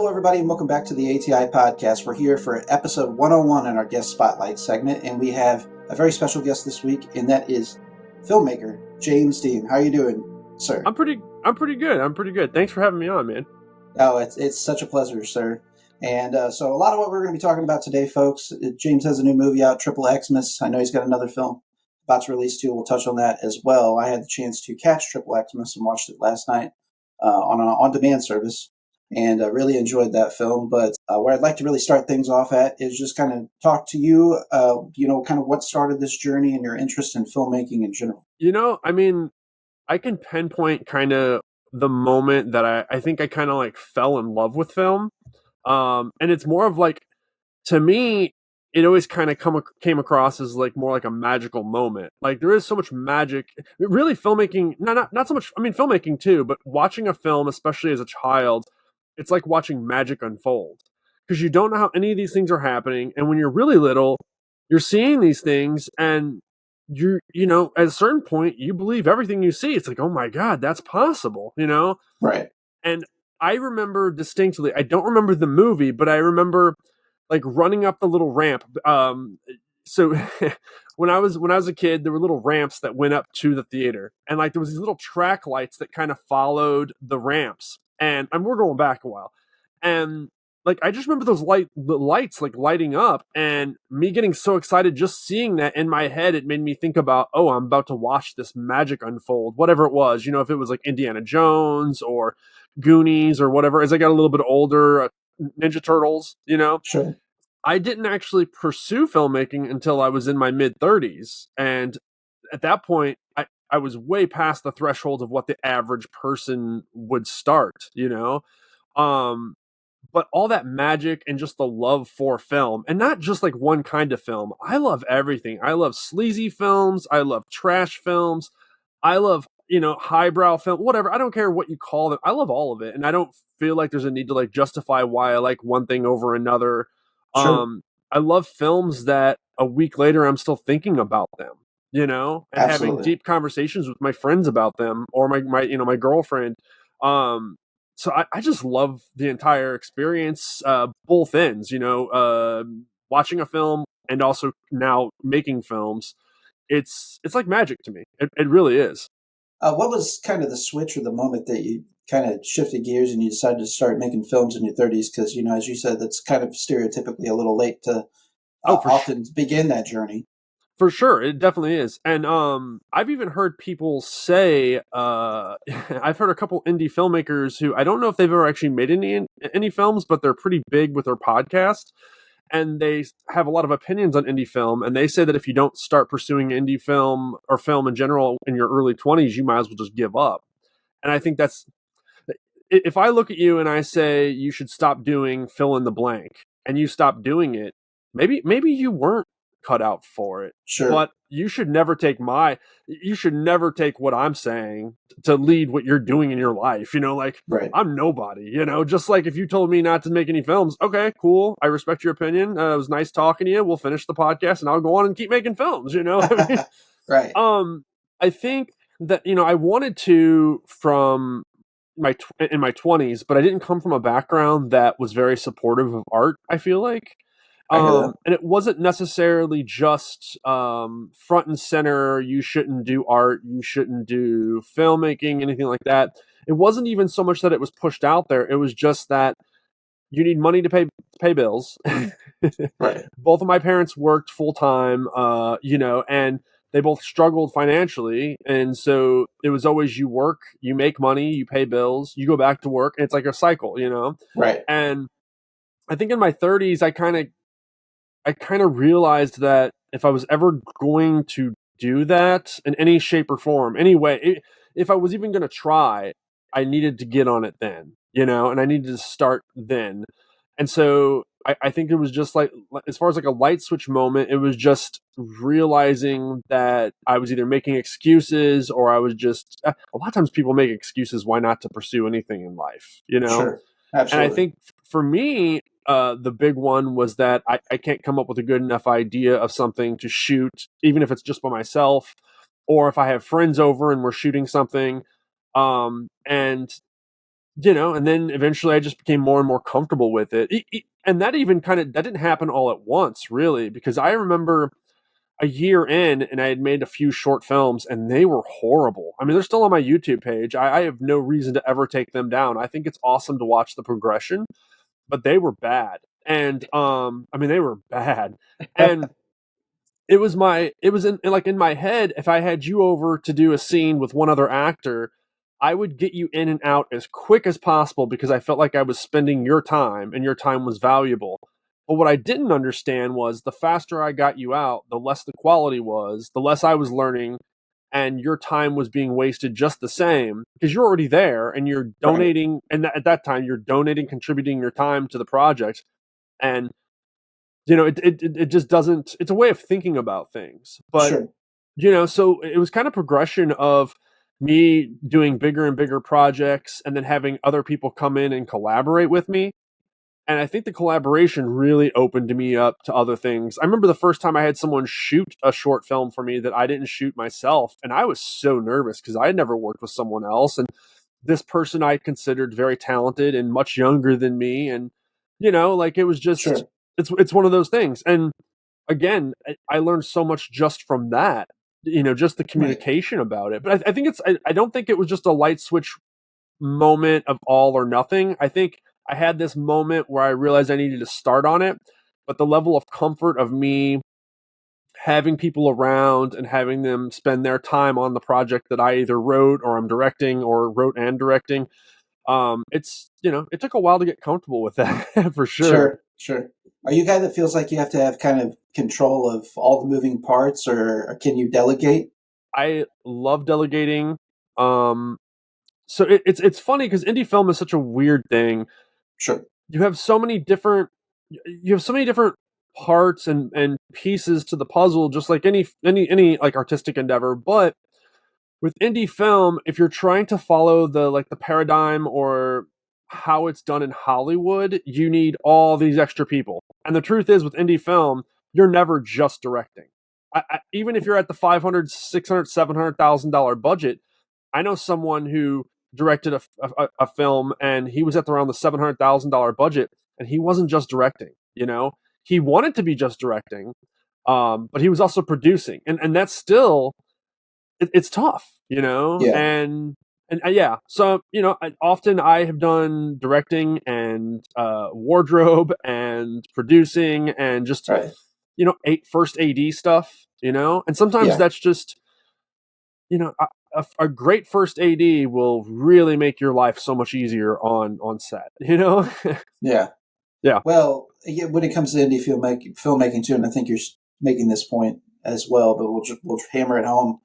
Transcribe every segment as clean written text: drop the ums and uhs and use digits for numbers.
Everybody, and welcome back to the ATI podcast. We're here for episode 101 in our guest spotlight segment, and we have a very special guest this week, and that is filmmaker James Dean. How are you doing, sir? I'm pretty good. Thanks for having me on, man. Oh, it's such a pleasure, sir. And so a lot of what we're going to be talking about today, folks, James has a new movie out, XXX-MAS. I know he's got another film about to release too. We'll touch on that as well. I had the chance to catch XXX-MAS and watched it last night on an on-demand service. And really enjoyed that film. But where I'd like to really start things off at is just kind of talk to you, kind of what started this journey and your interest in filmmaking in general. I can pinpoint kind of the moment that I think I kind of like fell in love with film. And it's more of like, to me, it always kind of came across as like more like a magical moment. Like there is so much magic, really filmmaking, not so much, filmmaking too, but watching a film, especially as a child, it's like watching magic unfold because you don't know how any of these things are happening. And when you're really little, you're seeing these things and at a certain point, you believe everything you see. It's like, oh my God, that's possible, Right. And I remember distinctly, I don't remember the movie, but I remember like running up the little ramp. So when I was a kid, there were little ramps that went up to the theater and like there was these little track lights that kind of followed the ramps. And we're going back a while. And like, I just remember those lights like lighting up and me getting so excited just seeing that in my head. It made me think about, oh, I'm about to watch this magic unfold, whatever it was, if it was like Indiana Jones or Goonies or whatever. As I got a little bit older, Ninja Turtles, Sure. I didn't actually pursue filmmaking until I was in my mid-30s. And at that point, I was way past the threshold of what the average person would start, but all that magic and just the love for film, and not just like one kind of film. I love everything. I love sleazy films. I love trash films. I love, highbrow film, whatever. I don't care what you call them. I love all of it. And I don't feel like there's a need to like justify why I like one thing over another. Sure. I love films that a week later, I'm still thinking about them. And Absolutely. having deep conversations with my friends about them or my girlfriend. So I just love the entire experience, both ends, watching a film and also now making films. It's like magic to me. It really is. What was kind of the switch or the moment that you kind of shifted gears and you decided to start making films in your 30s? Because, as you said, that's kind of stereotypically a little late to often begin that journey. For sure, it definitely is. And I've even heard people say, I've heard a couple indie filmmakers who I don't know if they've ever actually made any films, but they're pretty big with their podcast. And they have a lot of opinions on indie film. And they say that if you don't start pursuing indie film or film in general in your early 20s, you might as well just give up. And I think that's, if I look at you and I say you should stop doing fill in the blank and you stop doing it, maybe you weren't cut out for it. Sure. But you should never take what I'm saying to lead what you're doing in your life. Right. I'm nobody, just like if you told me not to make any films, okay, cool. I respect your opinion. It was nice talking to you. We'll finish the podcast and I'll go on and keep making films, Right. I think that, I wanted to from in my 20s, but I didn't come from a background that was very supportive of art, I feel like. And it wasn't necessarily just front and center, you shouldn't do art, you shouldn't do filmmaking, anything like that. It wasn't even so much that it was pushed out there. It was just that you need money to pay bills. Right. Both of my parents worked full time, and they both struggled financially. And so it was always, you work, you make money, you pay bills, you go back to work. And it's like a cycle, you know? Right. And I think in my 30s, I kind of realized that if I was ever going to do that in any shape or form, anyway, if I was even going to try, I needed to get on it then, you know, and I needed to start then. And so I think it was just like, as far as like a light switch moment, it was just realizing that I was either making excuses, or I was just, a lot of times people make excuses why not to pursue anything in life, you know? Sure. And I Absolutely. think for me, the big one was that I can't come up with a good enough idea of something to shoot, even if it's just by myself, or if I have friends over and we're shooting something. And, you know, and then eventually I just became more and more comfortable with it. And that even that didn't happen all at once, really, because I remember a year in and I had made a few short films and they were horrible. I mean, they're still on my YouTube page. I have no reason to ever take them down. I think it's awesome to watch the progression, but they were bad. And I mean, they were bad. And it was in my head, if I had you over to do a scene with one other actor, I would get you in and out as quick as possible because I felt like I was spending your time and your time was valuable. But what I didn't understand was, the faster I got you out, the less the quality was, the less I was learning, and your time was being wasted just the same because you're already there and you're Right. donating. And at that time, you're donating, contributing your time to the project. And, you know, it just doesn't, it's a way of thinking about things. But, Sure. you know, so it was kind of progression of me doing bigger and bigger projects and then having other people come in and collaborate with me. And I think the collaboration really opened me up to other things. I remember the first time I had someone shoot a short film for me that I didn't shoot myself. And I was so nervous because I had never worked with someone else. And this person I considered very talented and much younger than me. And, you know, like, it was just, Sure. it's one of those things. And again, I learned so much just from that, you know, just the Right. communication about it. But I think I don't think it was just a light switch moment of all or nothing. I think I had this moment where I realized I needed to start on it, but the level of comfort of me having people around and having them spend their time on the project that I either wrote or I'm directing, or wrote and directing, it's, you know, it took a while to get comfortable with that for sure. Sure. Sure. Are you a guy that feels like you have to have kind of control of all the moving parts, or can you delegate? I love delegating. Um, so it's funny because indie film is such a weird thing. Sure. You have so many different parts and pieces to the puzzle, just like any like artistic endeavor. But with indie film, if you're trying to follow the paradigm or how it's done in Hollywood, you need all these extra people. And the truth is, with indie film, you're never just directing. Even if you're at the 500, 600, $700,000 budget, I know someone who directed a film, and he was at around the $700,000 budget, and he wasn't just directing. You know, he wanted to be just directing, but he was also producing, and that's still, it's tough, you know. Yeah. And yeah, so, you know, often I have done directing and wardrobe and producing and just, Right. you know, first AD stuff, you know, and sometimes Yeah. that's just, you know, a great first AD will really make your life so much easier on set, you know. Yeah. Yeah, Well, yeah, when it comes to indie filmmaking too, and I think you're making this point as well, but we'll hammer it home,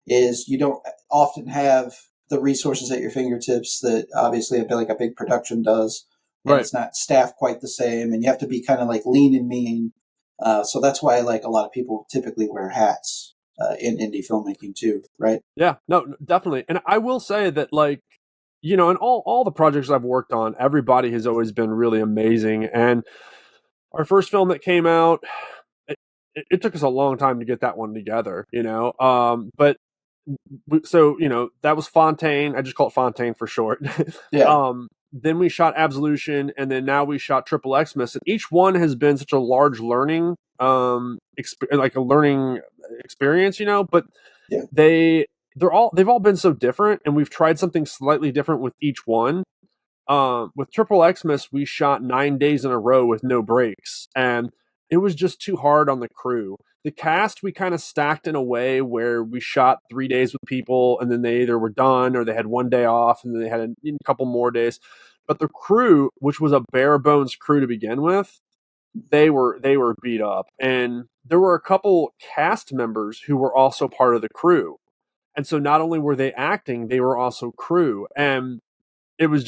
is you don't often have the resources at your fingertips that obviously like a big production does, and right. it's not staffed quite the same, and you have to be kind of like lean and mean. So that's why like a lot of people typically wear hats in indie filmmaking too, right? Yeah, no, definitely. And I will say that, like, you know, in all the projects I've worked on, everybody has always been really amazing. And our first film that came out, it, it took us a long time to get that one together, you know. But so, you know, that was Fontaine. I just call it Fontaine for short. Yeah. Then we shot Absolution, and then now we shot XXX-MAS, and each one has been such a large learning, like a learning experience, you know. But Yeah. they've all been so different, and we've tried something slightly different with each one. With XXX-MAS, we shot 9 days in a row with no breaks, and it was just too hard on the crew. the cast we kind of stacked in a way where we shot 3 days with people, and then they either were done or they had one day off, and then they had a couple more days. But the crew, which was a bare bones crew to begin with, they were beat up, and there were a couple cast members who were also part of the crew, and so not only were they acting, they were also crew, and it was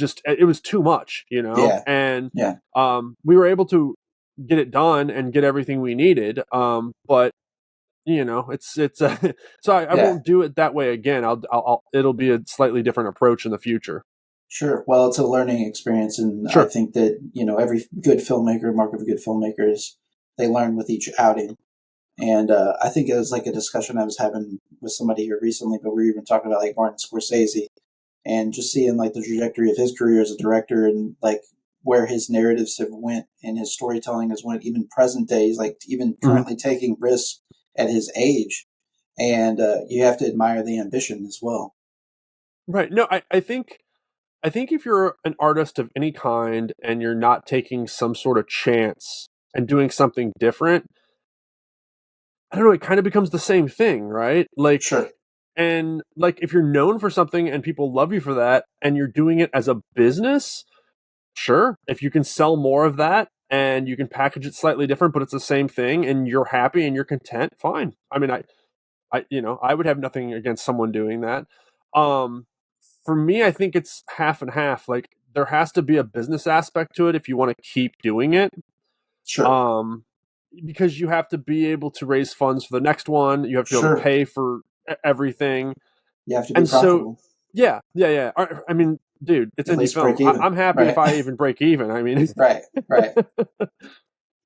too much, Yeah. and Yeah. we were able to get it done and get everything we needed, but it's so I Yeah. won't do it that way again. It'll be a slightly different approach in the future. Sure. Well, it's a learning experience, and Sure. I think that, every good filmmaker, mark of a good filmmaker is they learn with each outing. And I think it was like a discussion I was having with somebody here recently, but we were even talking about like Martin Scorsese and just seeing like the trajectory of his career as a director, and like where his narratives have went and his storytelling has went, even present days, like even currently taking risks at his age. And you have to admire the ambition as well. Right. No, I think if you're an artist of any kind and you're not taking some sort of chance and doing something different, I don't know, it kind of becomes the same thing, right? Like, Sure. and like if you're known for something and people love you for that and you're doing it as a business, sure. If you can sell more of that and you can package it slightly different, but it's the same thing and you're happy and you're content, fine. I mean, I would have nothing against someone doing that. Um, for me, I think it's half and half. Like there has to be a business aspect to it if you want to keep doing it. Sure. Um, because you have to be able to raise funds for the next one. You have to be able to Sure. pay for everything. You have to be And profitable. so, yeah. I mean, dude, it's At indie least film. break even. I'm happy Right. if I even break even. I mean, Right.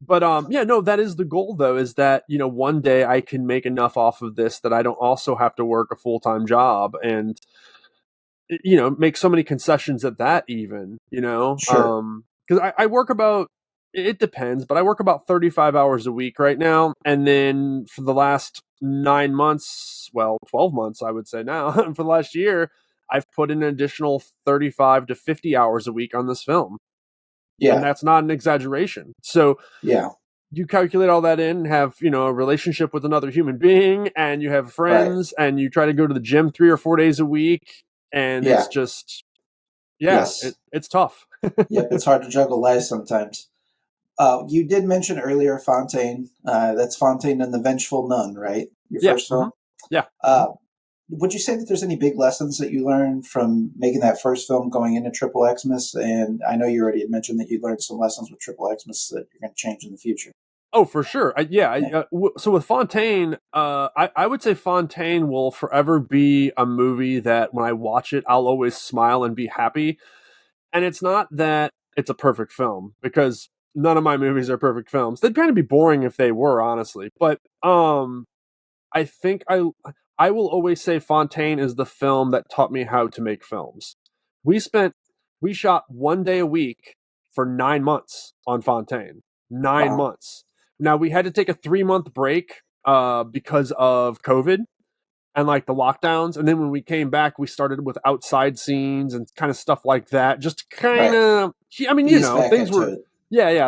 but yeah, no, that is the goal though, is that, one day I can make enough off of this that I don't also have to work a full-time job and, make so many concessions at that even, Sure. because I work about, it depends, but I work about 35 hours a week right now. And then for the last 9 months, well, 12 months, I would say now, for the last year, I've put in an additional 35 to 50 hours a week on this film. And Yeah. that's not an exaggeration. So Yeah. you calculate all that in, have, a relationship with another human being, and you have Right. friends, and you try to go to the gym 3 or 4 days a week. And Yeah. it's just, Yes. it's tough. Yep. It's hard to juggle life sometimes. You did mention earlier Fontaine. That's Fontaine and the Vengeful Nun, right? Your Yeah. first film? Yeah. Would you say that there's any big lessons that you learned from making that first film going into XXX-MAS? And I know you already had mentioned that you learned some lessons with XXX-MAS that you're going to change in the future. Oh, for sure. So with Fontaine, I would say Fontaine will forever be a movie that when I watch it, I'll always smile and be happy. And it's not that it's a perfect film, because none of my movies are perfect films. They'd kind of be boring if they were, honestly. But I think I will always say Fontaine is the film that taught me how to make films. We spent we shot 1 day a week for 9 months on Fontaine. 9 months. Now we had to take a 3 month break because of COVID and like the lockdowns, and then when we came back, we started with outside scenes and kind of stuff like that. Just kind of, I mean, things were,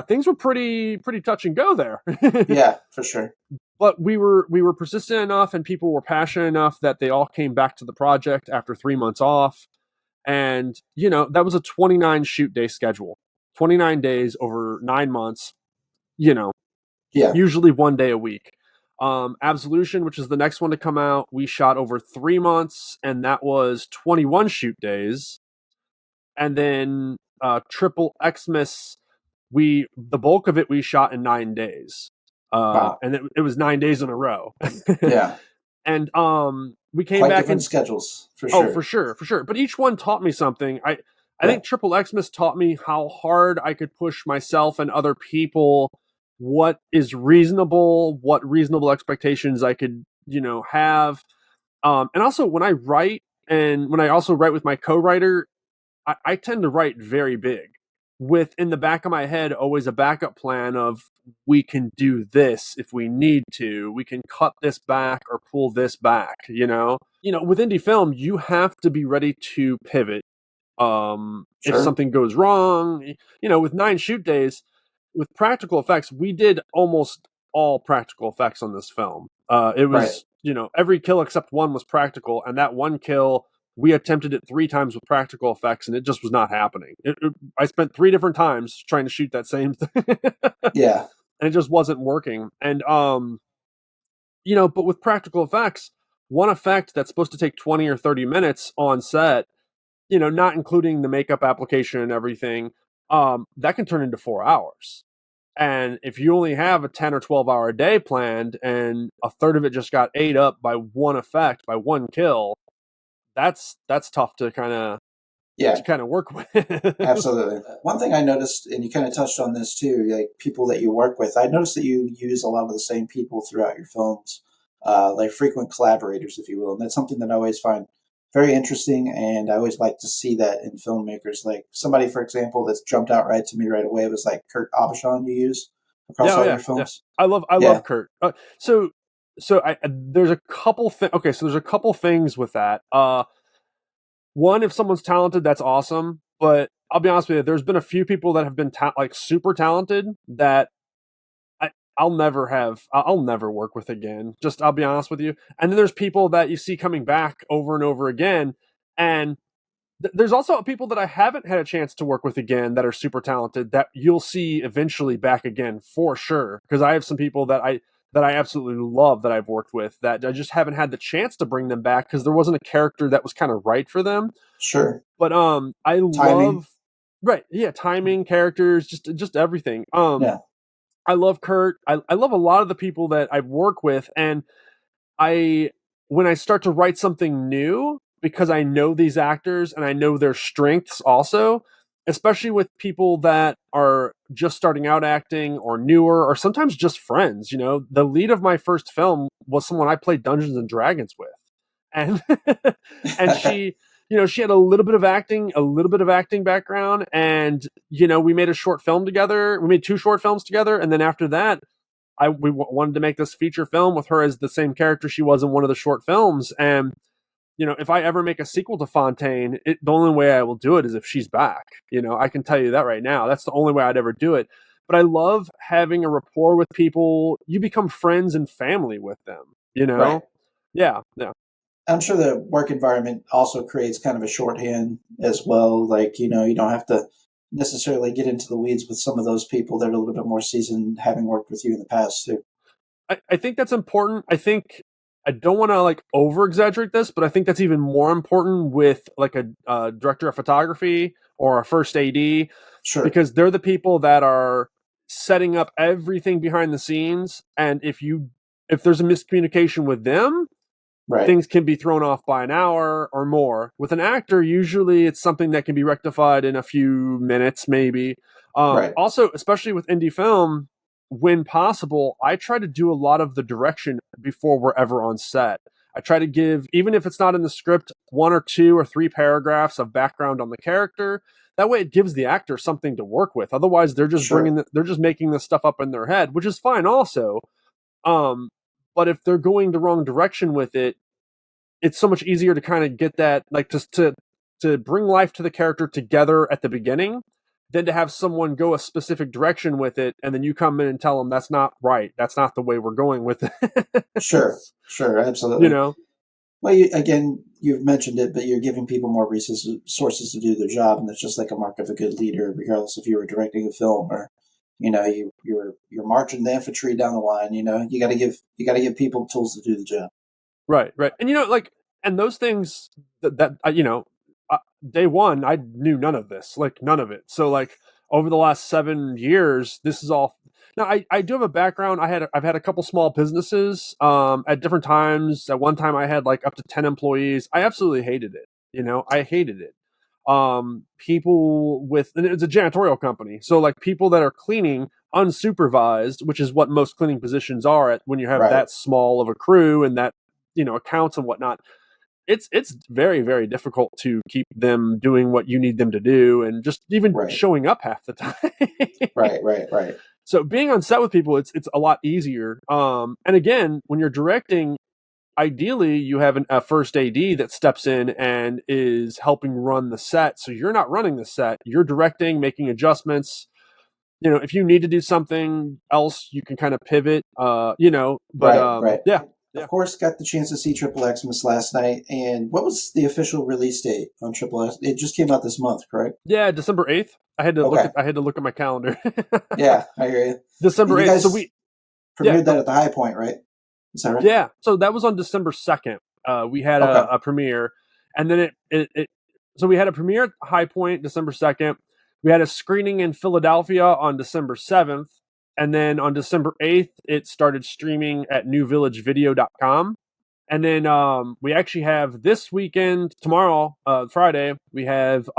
things were pretty touch and go there. Yeah, for sure. But we were persistent enough, and people were passionate enough that they all came back to the project after 3 months off. And that was a 29 shoot day schedule, 29 days over 9 months. Yeah. Usually 1 day a week. Absolution, which is the next one to come out, we shot over 3 months, and that was 21 shoot days. And then XXX-MAS, the bulk of it we shot in 9 days. Wow. And it was 9 days in a row. Yeah. And we came Quite back different in schedules, for sure. Oh, for sure. But each one taught me something. I think XXX-MAS taught me how hard I could push myself and other people, what is reasonable, what reasonable expectations I could, have. And also when I write, and when I also write with my co-writer, I tend to write very big, with in the back of my head always a backup plan of, we can do this if we need to, we can cut this back or pull this back. With indie film, you have to be ready to pivot if Sure. something goes wrong. With 9 shoot days, with practical effects, we did almost all practical effects on this film. It was, every kill except one was practical, and that one kill, we attempted it 3 times with practical effects, and it just was not happening. I spent 3 different times trying to shoot that same thing. Yeah. And it just wasn't working. And, but with practical effects, one effect that's supposed to take 20 or 30 minutes on set, not including the makeup application and everything, that can turn into 4 hours. And if you only have a 10 or 12 hour day planned and a third of it just got ate up by one effect, by one kill, that's tough to kind of work with. Absolutely. One thing I noticed, and you kind of touched on this too, like people that you work with, I noticed that you use a lot of the same people throughout your films, like frequent collaborators, if you will. And that's something that I always find very interesting, and I always like to see that in filmmakers. Like somebody, for example, that's jumped out right to me right away was like Kurt Abishon you use across all your films. Yeah. I love Kurt. So there's a couple there's a couple things with that. One, if someone's talented, that's awesome. But I'll be honest with you, there's been a few people that have been super talented that I'll never work with again. I'll be honest with you. And then there's people that you see coming back over and over again. And there's also people that I haven't had a chance to work with again that are super talented that you'll see eventually back again for sure. Because I have some people that I absolutely love that I've worked with that I just haven't had the chance to bring them back because there wasn't a character that was kind of right for them. Sure. But love, right. Yeah. Timing, characters, just everything. I love Kurt. I love a lot of the people that I work with. And when I start to write something new, because I know these actors and I know their strengths also, especially with people that are just starting out acting or newer, or sometimes just friends. The lead of my first film was someone I played Dungeons and Dragons with. And, and she had a little bit of acting background, and, we made a short film together. We made 2 short films together. And then after that, we wanted to make this feature film with her as the same character she was in one of the short films. And, if I ever make a sequel to Fontaine, the only way I will do it is if she's back. I can tell you that right now. That's the only way I'd ever do it. But I love having a rapport with people. You become friends and family with them, Right. Yeah. I'm sure the work environment also creates kind of a shorthand as well. Like, you don't have to necessarily get into the weeds with some of those people that are a little bit more seasoned, having worked with you in the past too. I think that's important. I don't want to over exaggerate this, but I think that's even more important with a director of photography or a first AD, Sure. Because they're the people that are setting up everything behind the scenes. And if there's a miscommunication with them, right, things can be thrown off by an hour or more. With an actor, usually it's something that can be rectified in a few minutes, maybe. Right. Also, especially with indie film, when possible, I try to do a lot of the direction before we're ever on set. I try to give, even if it's not in the script, 1 or 2 or 3 paragraphs of background on the character. That way it gives the actor something to work with. Otherwise, they're just Sure. they're just making this stuff up in their head, which is fine also. But if they're going the wrong direction with it, it's so much easier to kind of get that, to bring life to the character together at the beginning than to have someone go a specific direction with it, and then you come in and tell them that's not right. That's not the way we're going with it. Sure, absolutely. Well, you've mentioned it, but you're giving people more resources to do their job, and that's just like a mark of a good leader, regardless if you were directing a film or, you're marching the infantry down the line. You got to give people tools to do the job. Right. And and those things that day one, I knew none of this, none of it. So over the last 7 years, this is all. Now I do have a background. I've had a couple small businesses at different times. At one time I had up to 10 employees. I absolutely hated it. I hated it. People and it's a janitorial company. So people that are cleaning unsupervised, which is what most cleaning positions are when you have that small of a crew and that, accounts and whatnot. It's very, very difficult to keep them doing what you need them to do and just even showing up half the time. Right. So being on set with people, it's a lot easier. And again, when you're directing, ideally you have a first AD that steps in and is helping run the set. So you're not running the set, you're directing, making adjustments, if you need to do something else, you can kind of pivot, but Right. yeah. Of course, got the chance to see XXX-MAS last night. And what was the official release date on XXX? It just came out this month, correct? Yeah, December 8th. I had to look at my calendar. Yeah, I hear you. December 8th. So we premiered that at the High Point, right? Is that right? Yeah. So that was on December 2nd. We had a premiere, and then so we had a premiere at High Point December 2nd. We had a screening in Philadelphia on December 7th. And then on December 8th, it started streaming at newvillagevideo.com. And then we actually have this weekend, tomorrow, Friday, we have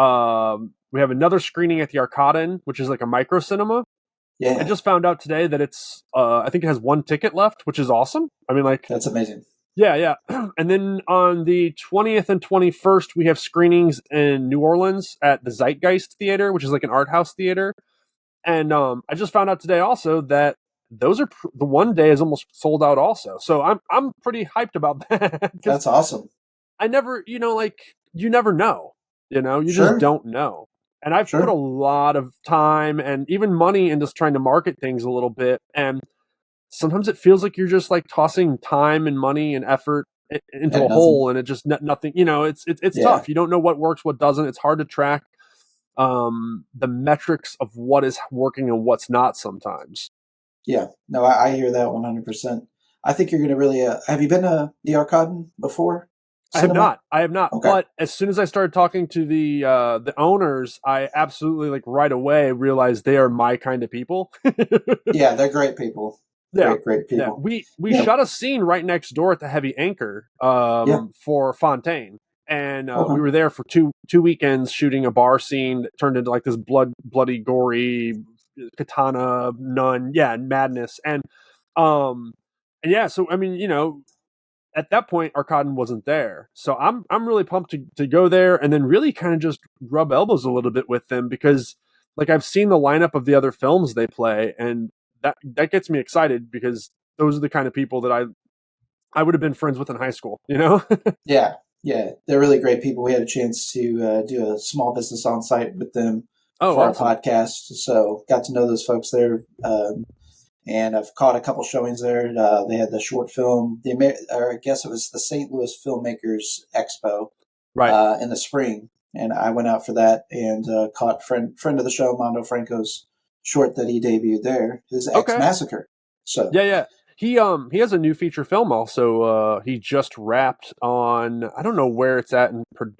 another screening at the Arcadin, which is like a micro cinema. Yeah. I just found out today that it's I think it has one ticket left, which is awesome. I mean, like, that's amazing. Yeah. And then on the 20th and 21st, we have screenings in New Orleans at the Zeitgeist Theater, which is like an art house theater. And I just found out today also that those are the one day is almost sold out also. So I'm pretty hyped about that. That's awesome. I never, you never know. You just don't know. And I've put a lot of time and even money into trying to market things a little bit. And sometimes it feels like you're just like tossing time and money and effort into a hole, and it just nothing. It's tough. You don't know what works, what doesn't. It's hard to track the metrics of what is working and what's not sometimes. Yeah, no, I hear that 100%. I think you're going to really, have you been to the Arcadin before? Cinema? I have not. Okay. But as soon as I started talking to the owners, I absolutely like right away realized they are my kind of people. Yeah, they're great people. Yeah, great people. Yeah. We shot a scene right next door at the Heavy Anchor for Fontaine. And we were there for two weekends shooting a bar scene that turned into like this bloody, gory katana nun, madness. And yeah, so I mean, at that point, Arcadin wasn't there, so I'm really pumped to go there and then really kind of just rub elbows a little bit with them, because like I've seen the lineup of the other films they play, and that gets me excited, because those are the kind of people that I would have been friends with in high school. Yeah, they're really great people. We had a chance to do a small business on site with them for awesome. our podcast, so got to know those folks there. And I've caught a couple showings there. They had the short film, or I guess it was the St. Louis Filmmakers Expo, right, in the spring, and I went out for that and caught friend of the show, Mondo Franco's short that he debuted there, his X Massacre. So yeah. He has a new feature film also. He just wrapped on, I don't know where it's at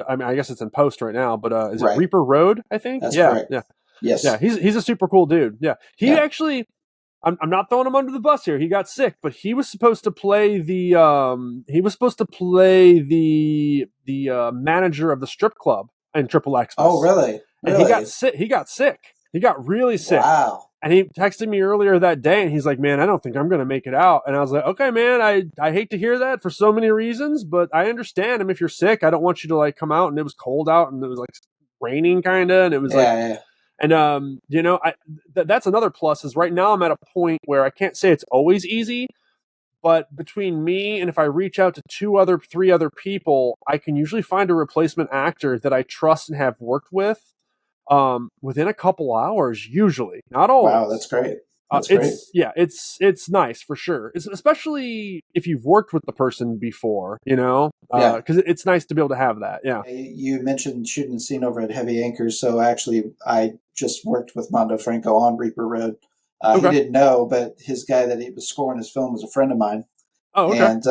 I mean, I guess it's in post right now, but is it Reaper Road, I think? That's correct. Yeah. Yes. Yeah, he's a super cool dude. Yeah. He actually, I'm not throwing him under the bus here. He got sick, but he was supposed to play the manager of the strip club in XXX-MAS. Oh, really? And he got sick. He got really sick. Wow. And he texted me earlier that day, and he's like, "Man, I don't think I'm going to make it out." And I was like, "Okay, man, I hate to hear that for so many reasons, but I understand. I mean, if you're sick, I don't want you to like come out." And it was cold out, and it was like raining kind of, and it was and that's another plus, is right now I'm at a point where I can't say it's always easy, but between me and if I reach out to three other people, I can usually find a replacement actor that I trust and have worked with within a couple hours, usually. Not always. Wow, that's great. That's great. Yeah, it's nice for sure. Especially if you've worked with the person before, because it's nice to be able to have that. Yeah. You mentioned shooting a scene over at Heavy Anchors, so actually I just worked with Mondo Franco on Reaper Road. He didn't know, but his guy that he was scoring his film was a friend of mine. Oh, okay. And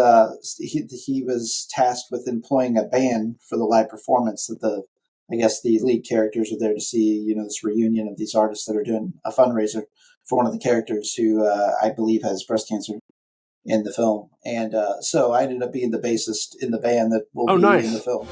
he was tasked with employing a band for the live performance that I guess the lead characters are there to see, this reunion of these artists that are doing a fundraiser for one of the characters who I believe has breast cancer in the film. And so I ended up being the bassist in the band that will be in the film.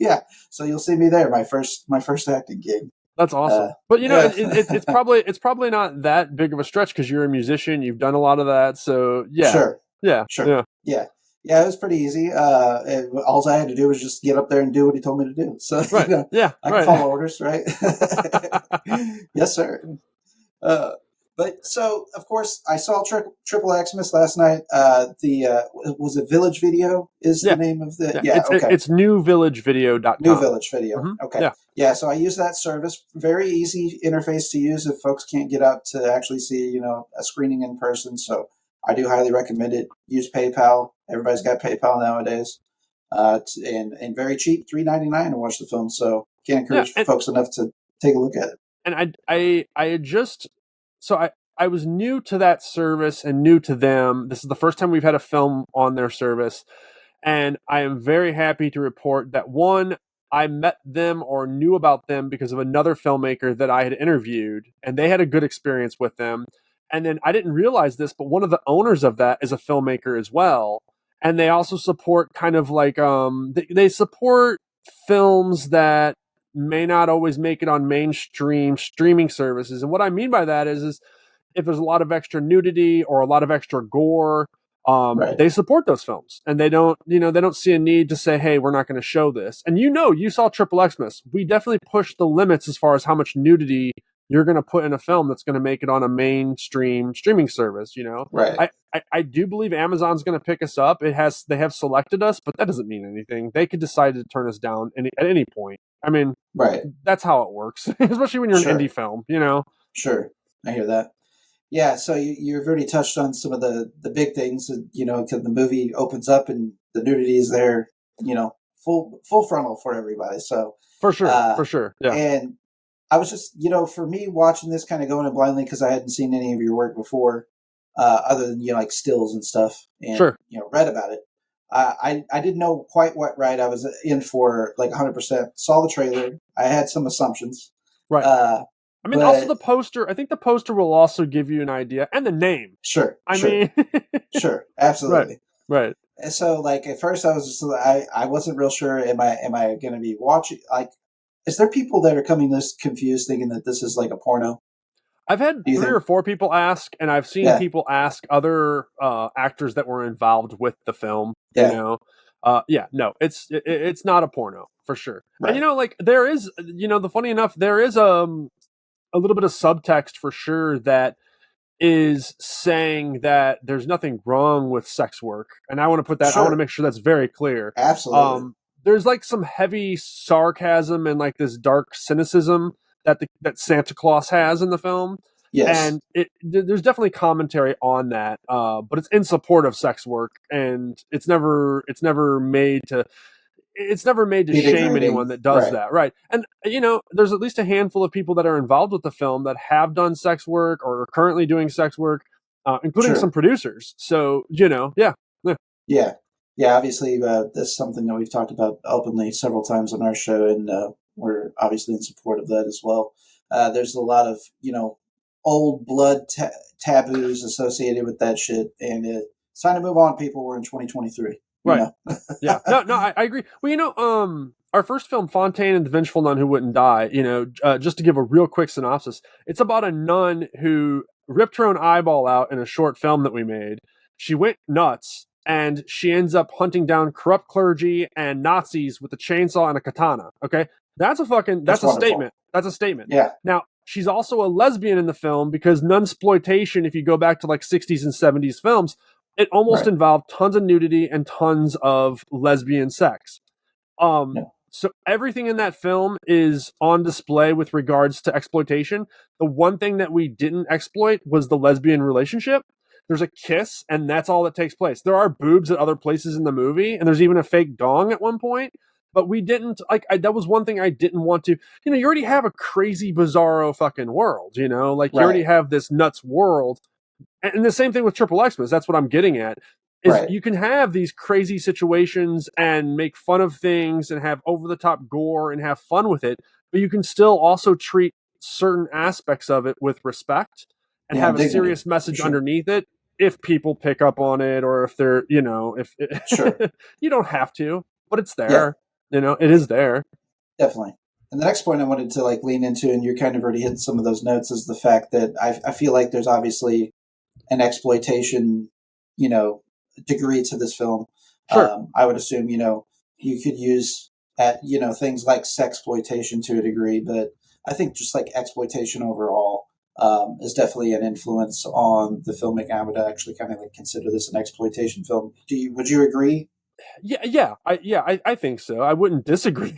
Yeah, so you'll see me there. My first acting gig. That's awesome. But Yeah. it's probably not that big of a stretch because you're a musician. You've done a lot of that. So yeah, Sure. yeah, Sure. yeah. Yeah. Yeah, it was pretty easy. All I had to do was just get up there and do what he told me to do. So, Right. Yeah. I can Right. follow orders, right? Yes, sir. Uh, but so, of course, I saw XXX-MAS last night. Was it Village Video is Yeah. the name of the, It's newvillagevideo.com. New Village Video. Mm-hmm. Okay. Yeah, so I use that service. Very easy interface to use if folks can't get out to actually see, a screening in person. So I do highly recommend it. Use PayPal. Everybody's got PayPal nowadays. And very cheap, $3.99 to watch the film. So can't encourage folks enough to take a look at it. And I was new to that service and new to them. This is the first time we've had a film on their service. And I am very happy to report that one, I met them or knew about them because of another filmmaker that I had interviewed, and they had a good experience with them. And then I didn't realize this, but one of the owners of that is a filmmaker as well. And they also support kind of like, they support films that may not always make it on mainstream streaming services. And what I mean by that is if there's a lot of extra nudity or a lot of extra gore, Right. they support those films, and they don't see a need to say, hey, we're not going to show this. And you saw XXX-MAS. We definitely push the limits as far as how much nudity you're going to put in a film that's going to make it on a mainstream streaming service. Right. I do believe Amazon's going to pick us up. They have selected us, but that doesn't mean anything. They could decide to turn us down at any point. I mean, right. That's how it works, especially when you're an indie film. Sure, I hear that. Yeah, so you've already touched on some of the big things, because the movie opens up and the nudity is there, full frontal for everybody. So for sure, yeah. And I was just, for me watching this kind of going in blindly because I hadn't seen any of your work before, other than like stills and stuff, and read about it. I didn't know quite what ride I was in for, like 100%. Saw the trailer. I had some assumptions. Right. Also the poster. I think the poster will also give you an idea, and the name. Sure. Sure, absolutely. Right. And so, like at first, I was just I wasn't real sure. Am I going to be watching? Like, is there people that are coming this confused, thinking that this is like a porno? I've had 3 or 4 people ask, and I've seen people ask other actors that were involved with the film. Yeah. No, it's not a porno for sure. Right. And there is, the funny enough, there is a little bit of subtext for sure that is saying that there's nothing wrong with sex work. And I want to put that, I want to make sure that's very clear. Absolutely. There's like some heavy sarcasm and like this dark cynicism that Santa Claus has in the film. Yes. And there's definitely commentary on that. But it's in support of sex work, and it's never made to shame anyone that does that. Right. And, there's at least a handful of people that are involved with the film that have done sex work or are currently doing sex work, including some producers. So, yeah. Obviously, that's something that we've talked about openly several times on our show, and we're obviously in support of that as well. There's a lot of, old blood taboos associated with that shit, and it's time to move on, people. We're in 2023. Right. Yeah. No, I agree. Well, our first film, Fontaine and the Vengeful Nun Who Wouldn't Die, just to give a real quick synopsis, it's about a nun who ripped her own eyeball out in a short film that we made. She went nuts, and she ends up hunting down corrupt clergy and Nazis with a chainsaw and a katana. Okay. That's a statement. That's a statement. Yeah. Now, she's also a lesbian in the film because nunsploitation, if you go back to like 60s and 70s films, it almost involved tons of nudity and tons of lesbian sex. So everything in that film is on display with regards to exploitation. The one thing that we didn't exploit was the lesbian relationship. There's a kiss, and that's all that takes place. There are boobs at other places in the movie, and there's even a fake dong at one point. But we didn't, that was one thing I didn't want to, you already have a crazy, bizarro fucking world, you already have this nuts world. And the same thing with XXX-MAS. That's what I'm getting at. Is you can have these crazy situations and make fun of things and have over the top gore and have fun with it, but you can still also treat certain aspects of it with respect and have a serious message underneath it. If people pick up on it, or if they're, if sure. you don't have to, but it's there. It is there. Definitely. And the next point I wanted to like lean into, and you're kind of already hitting some of those notes, is the fact that I feel like there's obviously an exploitation, degree to this film. Sure. I would assume, you could use at, things like sexploitation to a degree, but I think just like exploitation overall is definitely an influence on the filmmaking. I would actually kind of like consider this an exploitation film. Would you agree? I think so. I wouldn't disagree.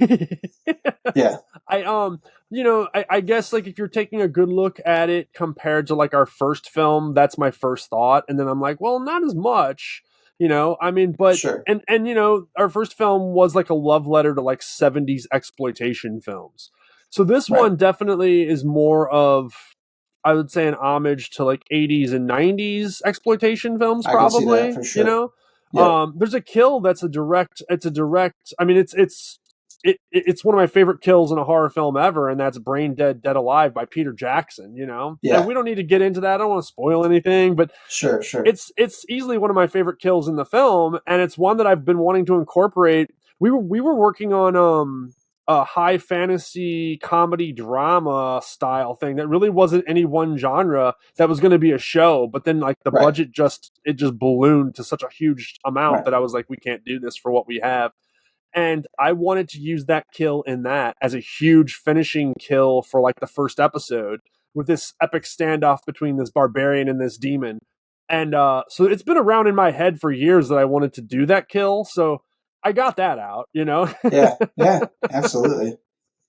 Yeah. I guess like if you're taking a good look at it compared to like our first film, that's my first thought, and then I'm like, well, not as much. But Sure. and our first film was like a love letter to like 70s exploitation films. So this Right. one definitely is more of, I would say, an homage to like 80s and 90s exploitation films, I can see that probably. for sure. There's a kill that's a direct. I mean, it's one of my favorite kills in a horror film ever, and that's Brain Dead, Dead Alive by Peter Jackson. Yeah. And we don't need to get into that. I don't want to spoil anything, but Sure. it's easily one of my favorite kills in the film, and it's one that I've been wanting to incorporate. We were working on a high fantasy comedy drama style thing that really wasn't any one genre that was going to be a show, but then like the Right. budget just ballooned to such a huge amount Right. that I was like, we can't do this for what we have. And I wanted to use that kill in that as a huge finishing kill for like the first episode, with this epic standoff between this barbarian and this demon. And so it's been around in my head for years that I wanted to do that kill. So I got that out, Yeah, absolutely.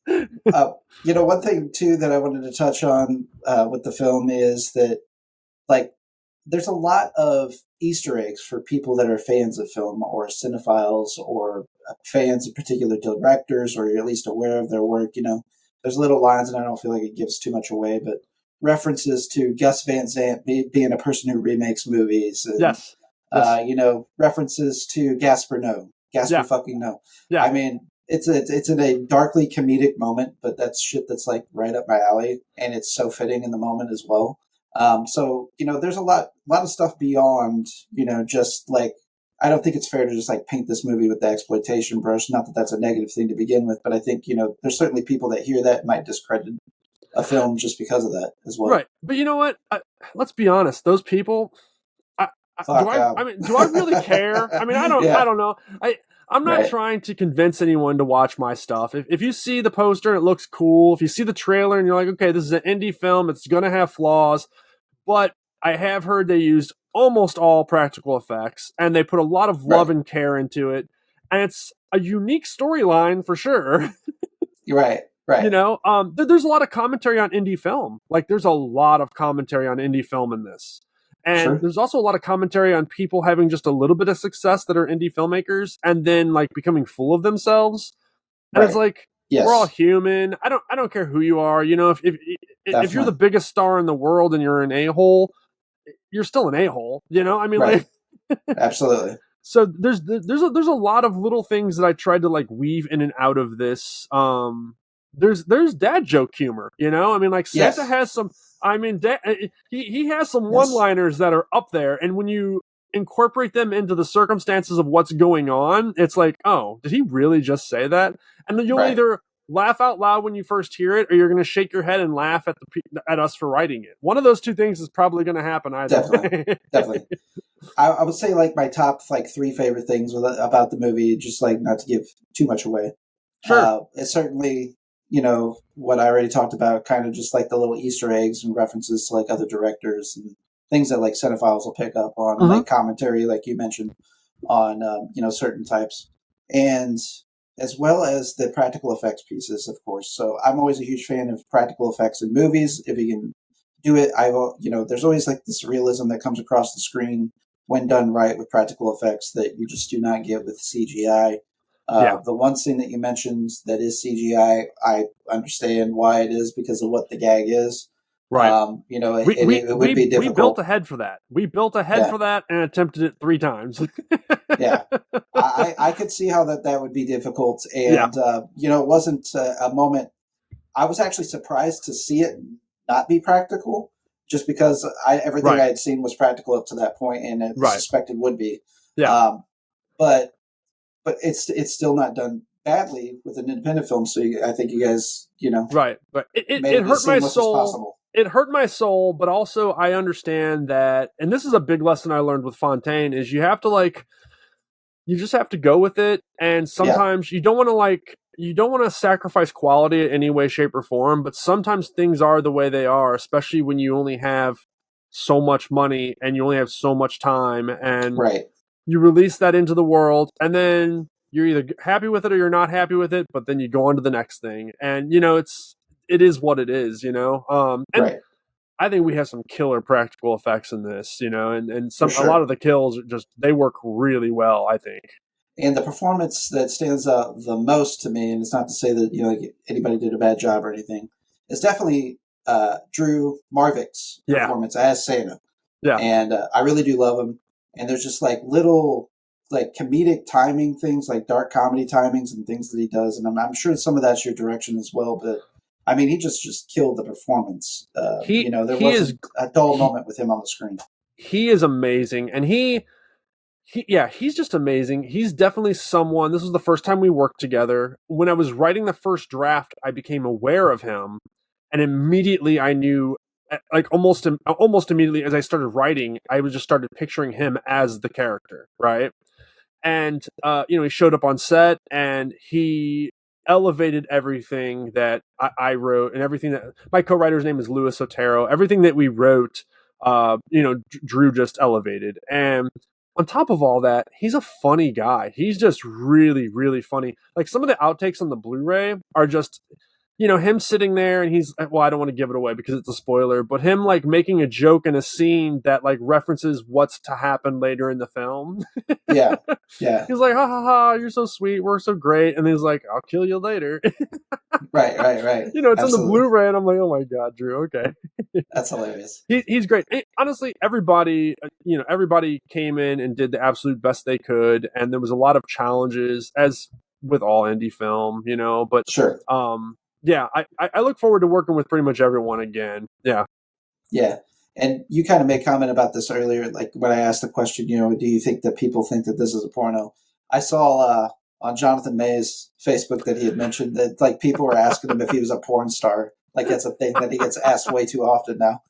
One thing too that I wanted to touch on with the film is that, like, there's a lot of Easter eggs for people that are fans of film or cinephiles or fans of particular directors, or you're at least aware of their work. There's little lines, and I don't feel like it gives too much away, but references to Gus Van Sant being a person who remakes movies. And, yes. References to Gaspar Noé. Gaspar fucking no. Yeah. I mean, it's in a darkly comedic moment, but that's shit that's like right up my alley, and it's so fitting in the moment as well. So there's a lot of stuff beyond, just like, I don't think it's fair to just like paint this movie with the exploitation brush. Not that that's a negative thing to begin with, but I think, there's certainly people that hear that might discredit a film just because of that as well. Right. But you know what? Let's be honest. Those people, do I really care? I mean, I don't know. I'm not trying to convince anyone to watch my stuff. If you see the poster and it looks cool, if you see the trailer and you're like, okay, this is an indie film, it's going to have flaws, but I have heard they used almost all practical effects, and they put a lot of love and care into it, and it's a unique storyline for sure. Right. There's a lot of commentary on indie film. Like, there's a lot of commentary on indie film in this. And there's also a lot of commentary on people having just a little bit of success that are indie filmmakers, and then like becoming full of themselves. And it's like, we're all human. I don't care who you are. If you're the biggest star in the world and you're an a-hole, you're still an a-hole. Like, absolutely. So there's a lot of little things that I tried to like weave in and out of this. There's dad joke humor. Like Santa has some. He has some one-liners that are up there, and when you incorporate them into the circumstances of what's going on, it's like, oh, did he really just say that? And then you'll either laugh out loud when you first hear it, or you're going to shake your head and laugh at us for writing it. One of those two things is probably going to happen either. Definitely. I would say like my top like 3 favorite things about the movie, just like not to give too much away. Sure. It's certainly, what I already talked about, kind of just like the little Easter eggs and references to like other directors and things that like cinephiles will pick up on, like commentary, like you mentioned, on, certain types. And as well as the practical effects pieces, of course. So I'm always a huge fan of practical effects in movies. If you can do it, there's always like this realism that comes across the screen when done right with practical effects that you just do not get with CGI. The one scene that you mentioned that is CGI, I understand why it is because of what the gag is. Right. It would be difficult. We built ahead for that. We built ahead for that and attempted it 3 times. Yeah. I could see how that would be difficult. And, it wasn't a moment. I was actually surprised to see it not be practical, just because everything I had seen was practical up to that point, and I suspected would be. Yeah. But it's still not done badly with an independent film, so I think you guys, right. But made it it as hurt my seamless as soul. possible. It hurt my soul, but also I understand that, and this is a big lesson I learned with Fontaine, is you have to you just have to go with it, and sometimes you don't want to sacrifice quality in any way, shape, or form, but sometimes things are the way they are, especially when you only have so much money and you only have so much time, and Right. you release that into the world, and then you're either happy with it or you're not happy with it, but then you go on to the next thing, and it is what it is, and Right. I think we have some killer practical effects in this, and For a lot sure. of the kills they work really well, I think. And the performance that stands out the most to me, and it's not to say that like anybody did a bad job or anything, is definitely Drew Marvick's performance as Santa. Yeah. And I really do love him. And there's just like little like comedic timing things, like dark comedy timings and things that he does. And I'm sure some of that's your direction as well. But I mean, he just killed the performance. There wasn't a dull moment with him on the screen. He is amazing, and he's just amazing. He's definitely someone. This was the first time we worked together. When I was writing the first draft, I became aware of him, and immediately I knew, like almost immediately as I started writing, I was just started picturing him as the character, right? And he showed up on set, and he elevated everything that I wrote, and everything that my co-writer's name is Louis Otero. Everything that we wrote, Drew just elevated. And on top of all that, he's a funny guy. He's just really, really funny. Like some of the outtakes on the Blu-ray are just, him sitting there, and I don't want to give it away because it's a spoiler, but him like making a joke in a scene that like references what's to happen later in the film. Yeah. He's like, ha ha ha, you're so sweet, we're so great. And he's like, I'll kill you later. Right. It's Absolutely. on the Blu-ray, and I'm like, oh my God, Drew, okay. That's hilarious. He's great. Honestly, everybody came in and did the absolute best they could, and there was a lot of challenges, as with all indie film, but sure. Yeah, I look forward to working with pretty much everyone again. Yeah. Yeah. And you kind of made comment about this earlier, like when I asked the question, do you think that people think that this is a porno? I saw on Jonathan May's Facebook that he had mentioned that like people were asking him if he was a porn star. Like that's a thing that he gets asked way too often now.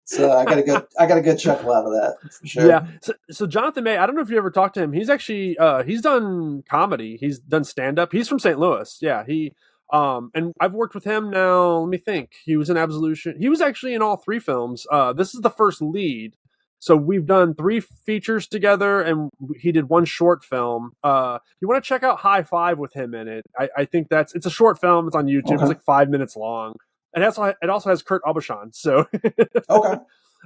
So I got a good chuckle out of that for sure. Yeah. So Jonathan May, I don't know if you ever talked to him. He's actually he's done comedy. He's done stand up. He's from St. Louis. Yeah. And I've worked with him now. Let me think. He was in Absolution. He was actually in all 3 films. This is the first lead. So we've done 3 features together, and he did 1 short film. You want to check out High Five with him in it. I think it's a short film. It's on YouTube. Okay. It's like 5 minutes long. And it also has Kurt Aubuchon. So okay.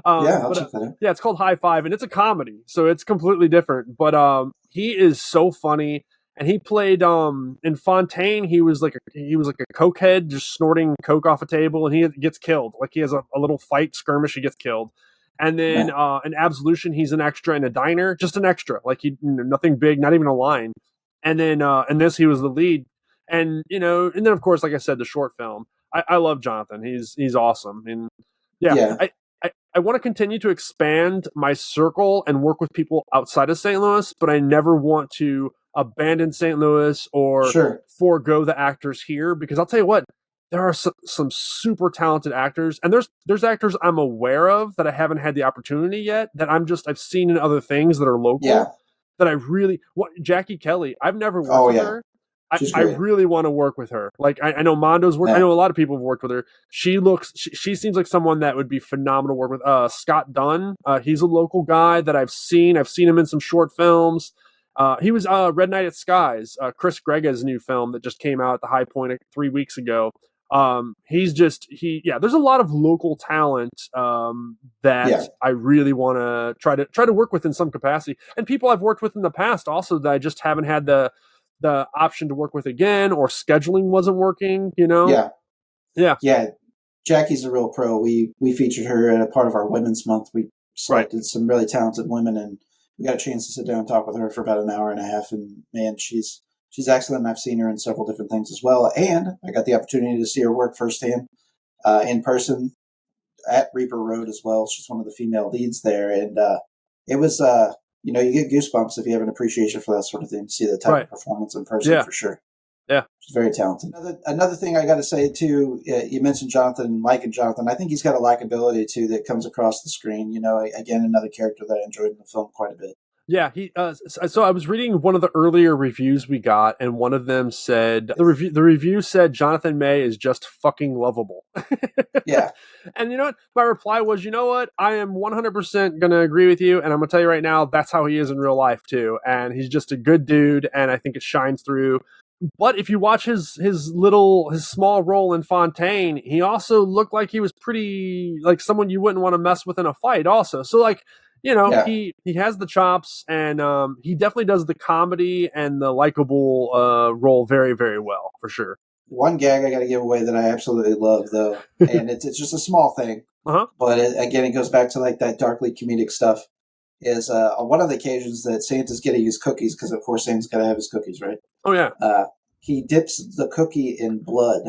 I'll check that out. Yeah, it's called High Five, and it's a comedy, so it's completely different. But he is so funny. And he played in Fontaine. He was like a cokehead, just snorting coke off a table, and he gets killed. Like he has a little fight skirmish, he gets killed. And then in Absolution, he's an extra in a diner, just an extra, like nothing big, not even a line. And then in this, he was the lead. And and then of course, like I said, the short film. I love Jonathan. He's awesome. And yeah. I want to continue to expand my circle and work with people outside of St. Louis, but I never want to abandon St. Louis or forego the actors here, because I'll tell you what, there are some super talented actors, and there's actors I'm aware of that I haven't had the opportunity yet, that I've seen in other things that are local, that I really Jackie Kelly, I've never worked with her. I really want to work with her. Like I know Mondo's work. I know a lot of people have worked with her. She seems like someone that would be phenomenal to work with. Scott Dunn, he's a local guy that I've seen. I've seen him in some short films. He was Red Night at Skies, Chris Grega's new film that just came out at the High Point 3 weeks ago. There's a lot of local talent that I really want to try to work with in some capacity, and people I've worked with in the past also that I just haven't had the option to work with again, or scheduling wasn't working. Yeah. Jackie's a real pro. We featured her at a part of our Women's Month. We selected some really talented women, and we got a chance to sit down and talk with her for about an hour and a half. And man, she's excellent. I've seen her in several different things as well. And I got the opportunity to see her work firsthand in person at Reaper Road as well. She's one of the female leads there. And it was, you get goosebumps if you have an appreciation for that sort of thing, to see the type of performance in person for sure. Yeah. She's very talented. Another thing I got to say too, you mentioned Jonathan, Mike and Jonathan. I think he's got a likability too that comes across the screen. You know, again, another character that I enjoyed in the film quite a bit. Yeah, he. So I was reading one of the earlier reviews we got, and one of them said the review said Jonathan May is just fucking lovable. Yeah. And you know what? My reply was, you know what? I am 100% gonna agree with you, and I'm gonna tell you right now, that's how he is in real life too. And he's just a good dude, and I think it shines through. But if you watch his small role in Fontaine, he also looked like he was pretty like someone you wouldn't want to mess with in a fight. Also, so like. You know, Yeah. he has the chops, and he definitely does the comedy and the likable role very, very well, for sure. One gag I got to give away that I absolutely love, though, and it's just a small thing, but again, it goes back to like that darkly comedic stuff. Is on one of the occasions that Santa's getting his cookies, because of course Santa's got to have his cookies, right? Oh yeah. He dips the cookie in blood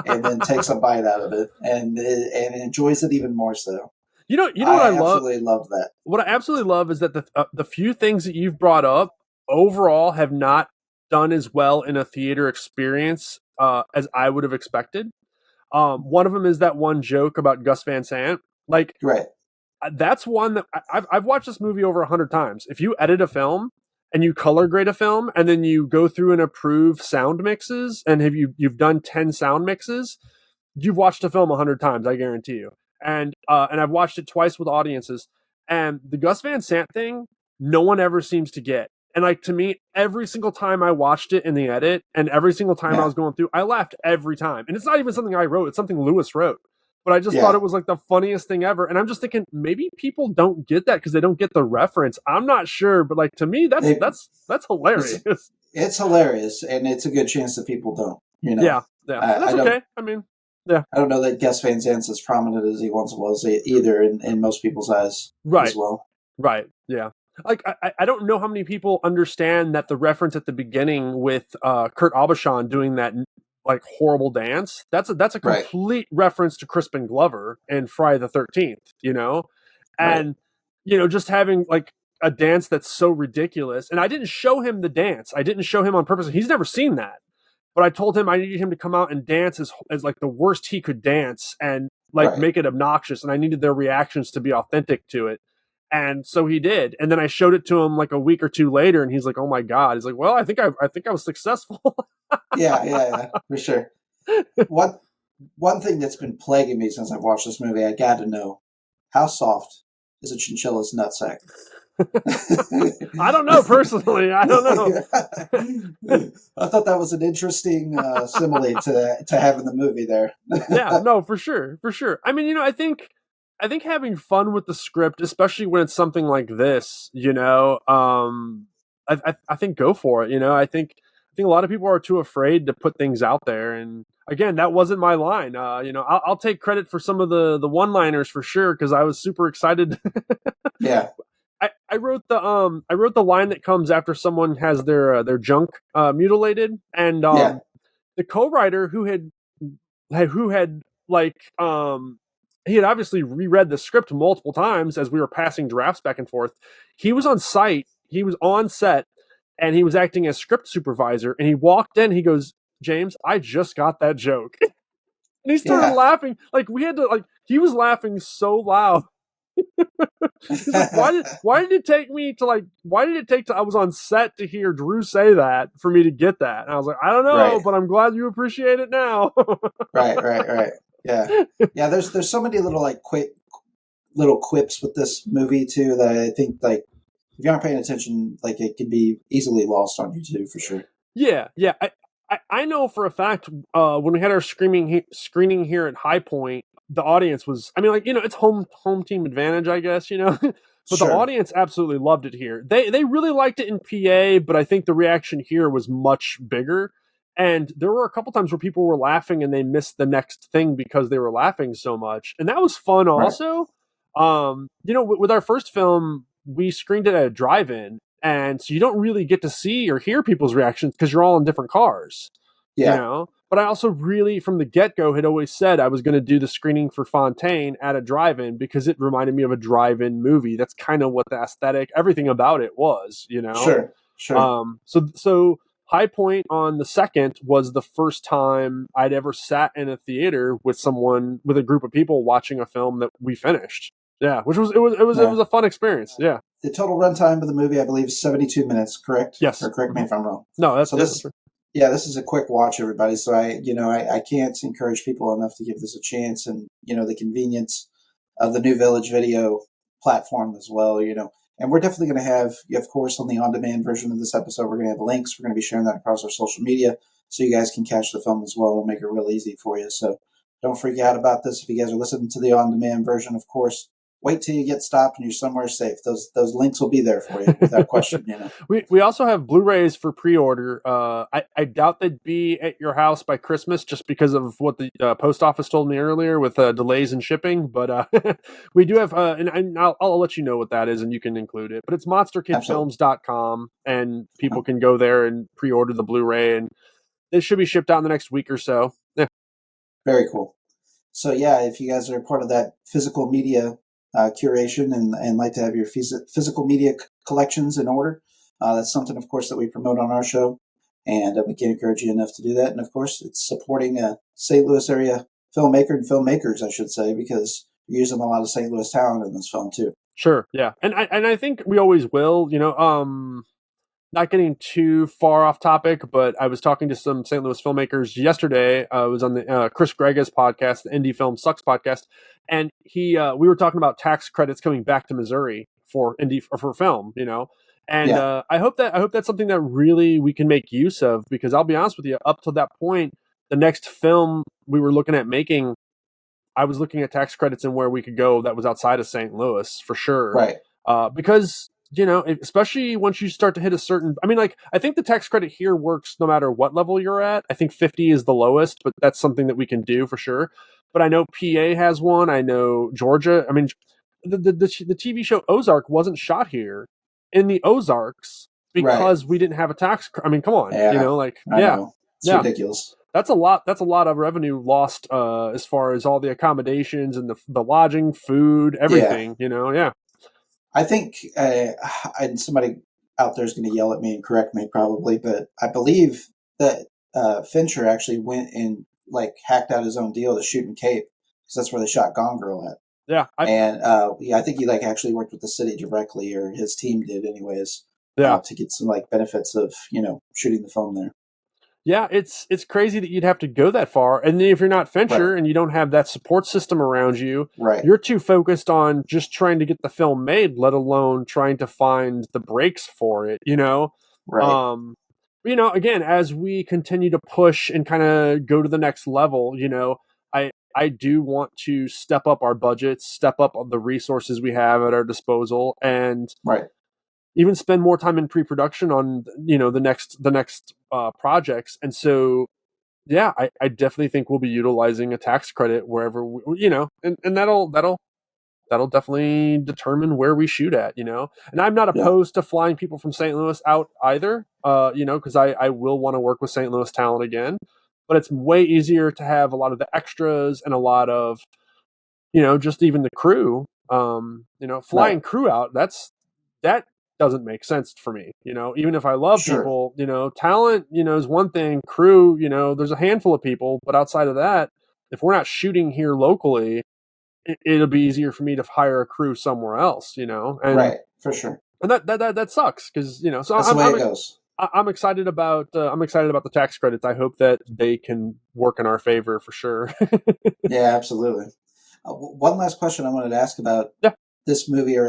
and then takes a bite out of it, and enjoys it even more so. You know what I love? Absolutely love that. What I absolutely love is that the few things that you've brought up overall have not done as well in a theater experience as I would have expected. One of them is that one joke about Gus Van Sant. Like, right. That's one that I've watched this movie over 100 times. If you edit a film and you color grade a film, and then you go through and approve sound mixes, and you've done 10 sound mixes, you've watched a film 100 times, I guarantee you. And I've watched it twice with audiences. And the Gus Van Sant thing, no one ever seems to get. And like, to me, every single time I watched it in the edit, and every single time I was going through, I laughed every time. And it's not even something I wrote; it's something Lewis wrote. But I just thought it was like the funniest thing ever. And I'm just thinking, maybe people don't get that because they don't get the reference. I'm not sure, but like, to me, that's hilarious. It's hilarious, and it's a good chance that people don't. You know. Yeah. That's okay. I mean. Yeah. I don't know that Gus Van Sant's as prominent as he once was either in most people's eyes as well. Right. Yeah. Like, I don't know how many people understand that the reference at the beginning with Kurt Aubuchon doing that like horrible dance. That's a complete reference to Crispin Glover in Friday the 13th, you know? And, you know, just having like a dance that's so ridiculous. And I didn't show him the dance. I didn't show him on purpose. He's never seen that. But I told him I needed him to come out and dance as like the worst he could dance and like make it obnoxious. And I needed their reactions to be authentic to it. And so he did. And then I showed it to him like a week or two later, and he's like, "Oh my God." He's like, "Well, I think I was successful." yeah, for sure. One thing that's been plaguing me since I've watched this movie, I got to know, how soft is a chinchilla's nutsack? I don't know personally. I don't know. I thought that was an interesting simile to have in the movie there. Yeah, no, for sure. I mean, you know, I think having fun with the script, especially when it's something like this, you know, I think go for it. You know, I think a lot of people are too afraid to put things out there, and again, that wasn't my line. You know, I'll take credit for some of the one-liners for sure because I was super excited. Yeah. I wrote the line that comes after someone has their junk mutilated, and the co-writer who had like he had obviously reread the script multiple times as we were passing drafts back and forth. He was on set, and he was acting as script supervisor, and he walked in, he goes, "James, I just got that joke." And he started laughing. Like, we had to, like, he was laughing so loud. He's like, why did it take till I was on set to hear Drew say that for me to get that? And I was like, I don't know, but I'm glad you appreciate it now. Right. Yeah. There's so many little like little quips with this movie too that I think like if you're not paying attention, like it can be easily lost on you too, for sure. Yeah. I know for a fact when we had our screening here at High Point, the audience was, I mean, like, you know, it's home team advantage, I guess, you know, but the audience absolutely loved it here. They really liked it in PA, but I think the reaction here was much bigger. And there were a couple times where people were laughing and they missed the next thing because they were laughing so much. And that was fun also. You know, with our first film, we screened it at a drive-in. And so you don't really get to see or hear people's reactions because you're all in different cars. Yeah. You know? But I also really, from the get-go, had always said I was going to do the screening for Fontaine at a drive-in because it reminded me of a drive-in movie. That's kind of what the aesthetic, everything about it was, you know? Sure. So high point on the second was the first time I'd ever sat in a theater with a group of people watching a film that we finished. Yeah, which was it was a fun experience. Yeah. The total runtime of the movie, I believe, is 72 minutes. Correct? Yes. Or correct me if I'm wrong. No, that's so. This is a quick watch, everybody. So I can't encourage people enough to give this a chance, and the convenience of the New Village Video platform as well. And we're definitely going to have, of course, on the on-demand version of this episode, we're going to have links. We're going to be sharing that across our social media, so you guys can catch the film as well. We'll make it real easy for you. So don't freak out about this if you guys are listening to the on-demand version. Of course, wait till you get stopped and you're somewhere safe. Those links will be there for you without question. We also have Blu-rays for pre-order. I doubt they'd be at your house by Christmas just because of what the post office told me earlier with delays in shipping. But we do have, and I'll let you know what that is, and you can include it. But it's monsterkidfilms.com, and people can go there and pre-order the Blu-ray, and it should be shipped out in the next week or so. Yeah. Very cool. So yeah, if you guys are part of that physical media curation and like to have your physical media collections in order, that's something, of course, that we promote on our show, and we can't encourage you enough to do that. And of course, it's supporting a St. Louis area filmmaker and filmmakers, I should say, because you're using a lot of St. Louis talent in this film too. Sure, yeah, and I think we always will. Not getting too far off topic, but I was talking to some St. Louis filmmakers yesterday. I was on the Chris Grega's podcast, the Indie Film Sucks podcast, and we were talking about tax credits coming back to Missouri for film, and I hope that's something that really we can make use of, because I'll be honest with you, up to that point, the next film we were looking at making, I was looking at tax credits and where we could go that was outside of St. Louis for sure, right? Because especially once you start to hit a certain, I think the tax credit here works no matter what level you're at. I think 50 is the lowest, but that's something that we can do for sure. But I know PA has one. I know Georgia. The TV show Ozark wasn't shot here in the Ozarks because we didn't have a tax. Come on, I know. It's ridiculous. That's a lot of revenue lost as far as all the accommodations and the lodging, food, everything. Yeah. I think and somebody out there is going to yell at me and correct me probably, but I believe that Fincher actually went and hacked out his own deal to shoot in Cape, because that's where they shot Gone Girl at. Yeah, I think he actually worked with the city directly, or his team did, anyways. Yeah, to get some benefits of shooting the film there. Yeah, it's crazy that you'd have to go that far. And then if you're not Fincher and you don't have that support system around you, you're too focused on just trying to get the film made, let alone trying to find the breaks for it, Right. Again, as we continue to push and kind of go to the next level, I do want to step up our budgets, step up the resources we have at our disposal, and even spend more time in pre-production on the next projects. And so I definitely think we'll be utilizing a tax credit wherever and that'll definitely determine where we shoot at, and I'm not opposed to flying people from St. Louis out either, because I will want to work with St. Louis talent again, but it's way easier to have a lot of the extras and a lot of just even the crew, flying crew out, that doesn't make sense for me. Even if I love people, talent, is one thing, crew, there's a handful of people, but outside of that, if we're not shooting here locally, it'll be easier for me to hire a crew somewhere else, and for sure. And that sucks, because, so that's the way it goes. I'm excited about the tax credits. I hope that they can work in our favor for sure. Yeah, absolutely. One last question I wanted to ask about this movie, or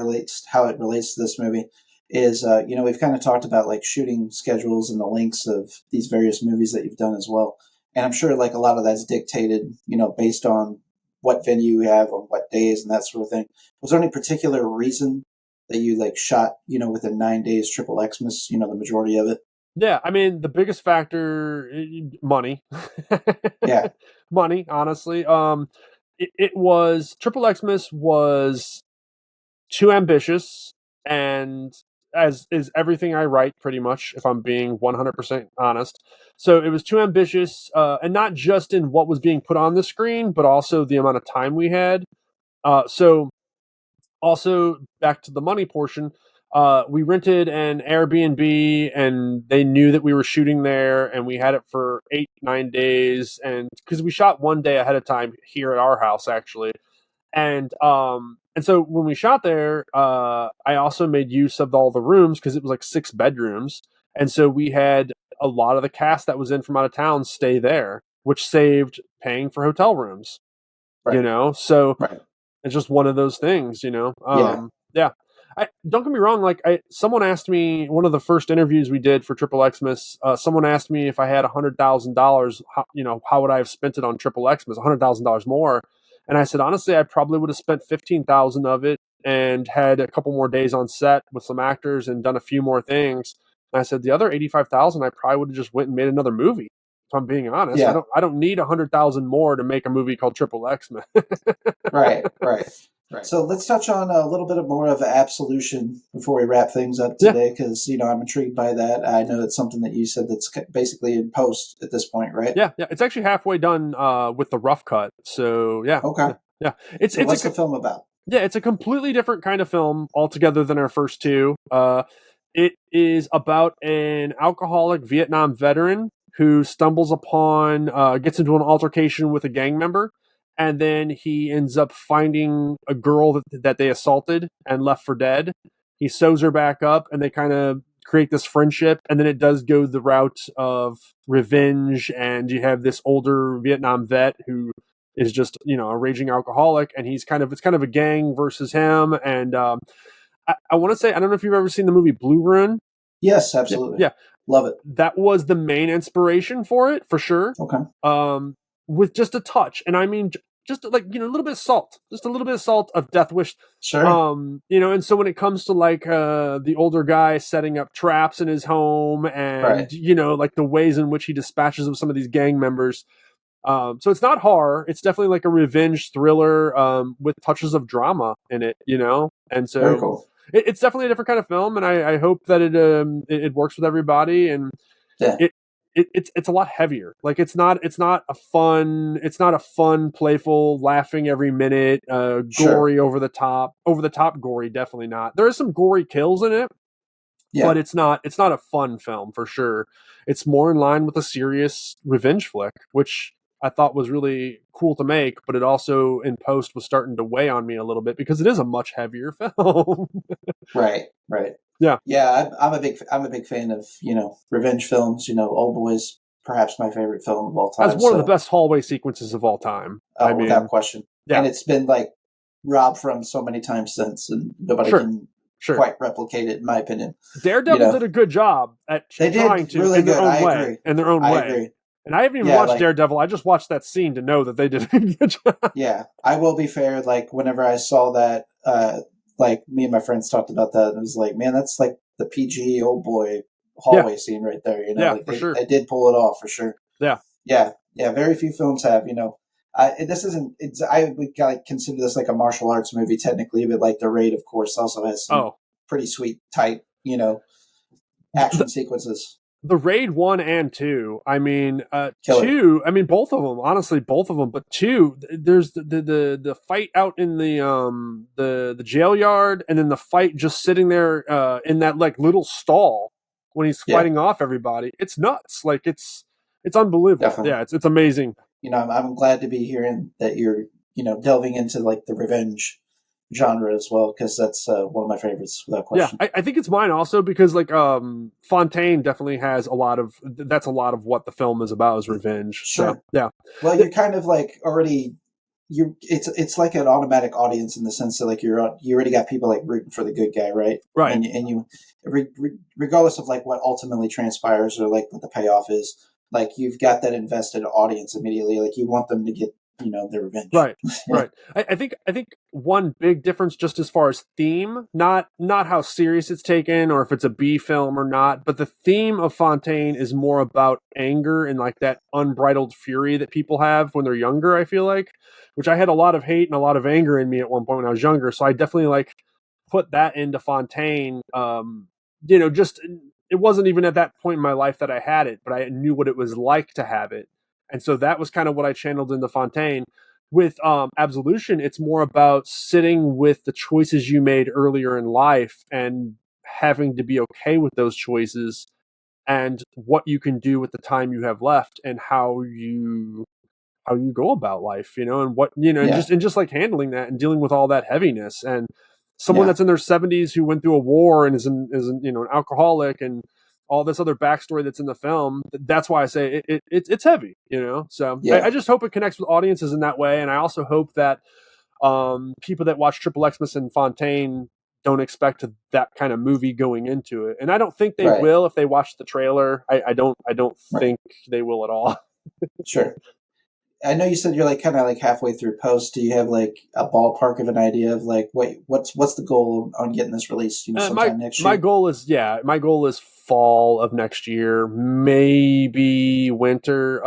how it relates to this movie, is we've kind of talked about shooting schedules and the lengths of these various movies that you've done as well, and I'm sure a lot of that's dictated based on what venue you have on what days and that sort of thing. Was there any particular reason that you shot within 9 days XXX-MAS, the majority of it? Yeah, the biggest factor, money. Money, honestly. It was XXX-MAS was too ambitious, and as is everything I write, pretty much, if I'm being 100% honest. So it was too ambitious, and not just in what was being put on the screen, but also the amount of time we had. So also back to the money portion, we rented an Airbnb, and they knew that we were shooting there, and we had it for 8-9 days, and because we shot one day ahead of time here at our house actually, and so when we shot there, I also made use of all the rooms because it was like 6 bedrooms, and so we had a lot of the cast that was in from out of town stay there, which saved paying for hotel rooms. Right. So Right. it's just one of those things. Yeah. Yeah. Don't get me wrong. Like, someone asked me, one of the first interviews we did for XXX-MAS, someone asked me if I had $100,000, how would I have spent it on XXX-MAS? $100,000 more. And I said, honestly, I probably would have spent 15,000 of it and had a couple more days on set with some actors and done a few more things. And I said, the other 85,000, I probably would have just went and made another movie. If I'm being honest, Yeah. I don't need 100,000 more to make a movie called XXX-MAS. Right. Right. Right. So let's touch on a little bit more of Absolution before we wrap things up today, because I'm intrigued by that. I know it's something that you said that's basically in post at this point, right? Yeah, it's actually halfway done with the rough cut. So yeah, okay, yeah. What's the film about? Yeah, it's a completely different kind of film altogether than our first two. It is about an alcoholic Vietnam veteran who stumbles upon, gets into an altercation with a gang member, and then he ends up finding a girl that they assaulted and left for dead. He sews her back up, and they kind of create this friendship, and then it does go the route of revenge, and you have this older Vietnam vet who is just a raging alcoholic, and it's kind of a gang versus him. And I want to say, I don't know if you've ever seen the movie Blue Ruin. Yes, absolutely. Yeah. Love it. That was the main inspiration for it, for sure. Okay. With just a touch, and I mean, just like a little bit of salt, just a little bit of salt of Death Wish. Sure. And so when it comes to like the older guy setting up traps in his home, and right. Like the ways in which he dispatches of some of these gang members. So it's not horror. It's definitely like a revenge thriller with touches of drama in it, And so very cool. It's definitely a different kind of film, and I hope that it works with everybody. And yeah. It's a lot heavier. Like it's not a fun, playful, laughing every minute, gory, sure. over the top gory. Definitely not. There is some gory kills in it. Yeah. But it's not a fun film for sure. It's more in line with a serious revenge flick, which I thought was really cool to make, but it also in post was starting to weigh on me a little bit because it is a much heavier film. Right. Yeah. I'm a big fan of revenge films. Old Boy's perhaps my favorite film of all time. That's one of the best hallway sequences of all time. Without question. Yeah. And it's been like robbed from so many times since, and nobody can quite replicate it, in my opinion. Daredevil did a good job at trying to really in their good. own way. In their own way. Agree. And I haven't even watched Daredevil. I just watched that scene to know that they did a good job. Yeah, I will be fair. Like whenever I saw that, like me and my friends talked about that, and it was like, man, that's like the PG Old Boy hallway scene right there. Like they did pull it off for sure. Yeah. Very few films have. This isn't. I would consider this like a martial arts movie technically, but like The Raid, of course, also has some pretty sweet, tight, action sequences. The Raid 1 and 2. I mean, 2. I mean, both of them. Honestly, both of them. But 2, there's the fight out in the jail yard, and then the fight just sitting there in that like little stall when he's fighting off everybody. It's nuts. Like it's unbelievable. Definitely. Yeah, it's amazing. I'm glad to be hearing that you're delving into like the revenge genre as well, because that's one of my favorites without question. Yeah, I think it's mine also because like Fontaine definitely has a lot of what the film is about is revenge. Sure. So, yeah. Well, you're kind of like already it's like an automatic audience in the sense that like you already got people like rooting for the good guy, right? Right. And you regardless of like what ultimately transpires or like what the payoff is, like you've got that invested audience immediately. Like you want them to get their revenge. Right. Right. I think one big difference just as far as theme, not how serious it's taken or if it's a B film or not, but the theme of Fontaine is more about anger and like that unbridled fury that people have when they're younger, I feel like, which I had a lot of hate and a lot of anger in me at one point when I was younger. So I definitely like put that into Fontaine. Just it wasn't even at that point in my life that I had it, but I knew what it was like to have it. And so that was kind of what I channeled into Fontaine. With Absolution, it's more about sitting with the choices you made earlier in life and having to be okay with those choices and what you can do with the time you have left and how you go about life, and what, Yeah. and just like handling that and dealing with all that heaviness. And someone Yeah. that's in their 70s who went through a war and is an alcoholic and all this other backstory that's in the film. That's why I say it's heavy, So Yeah. I just hope it connects with audiences in that way, and I also hope that people that watch XXX-MAS and Fontaine don't expect that kind of movie going into it, and I don't think they Right. will if they watch the trailer. I don't Right. think they will at all. Sure. I know you said you're like kind of like halfway through post. Do you have like a ballpark of an idea of like what's the goal on getting this released? My Sometime next year. my goal is fall of next year, maybe winter.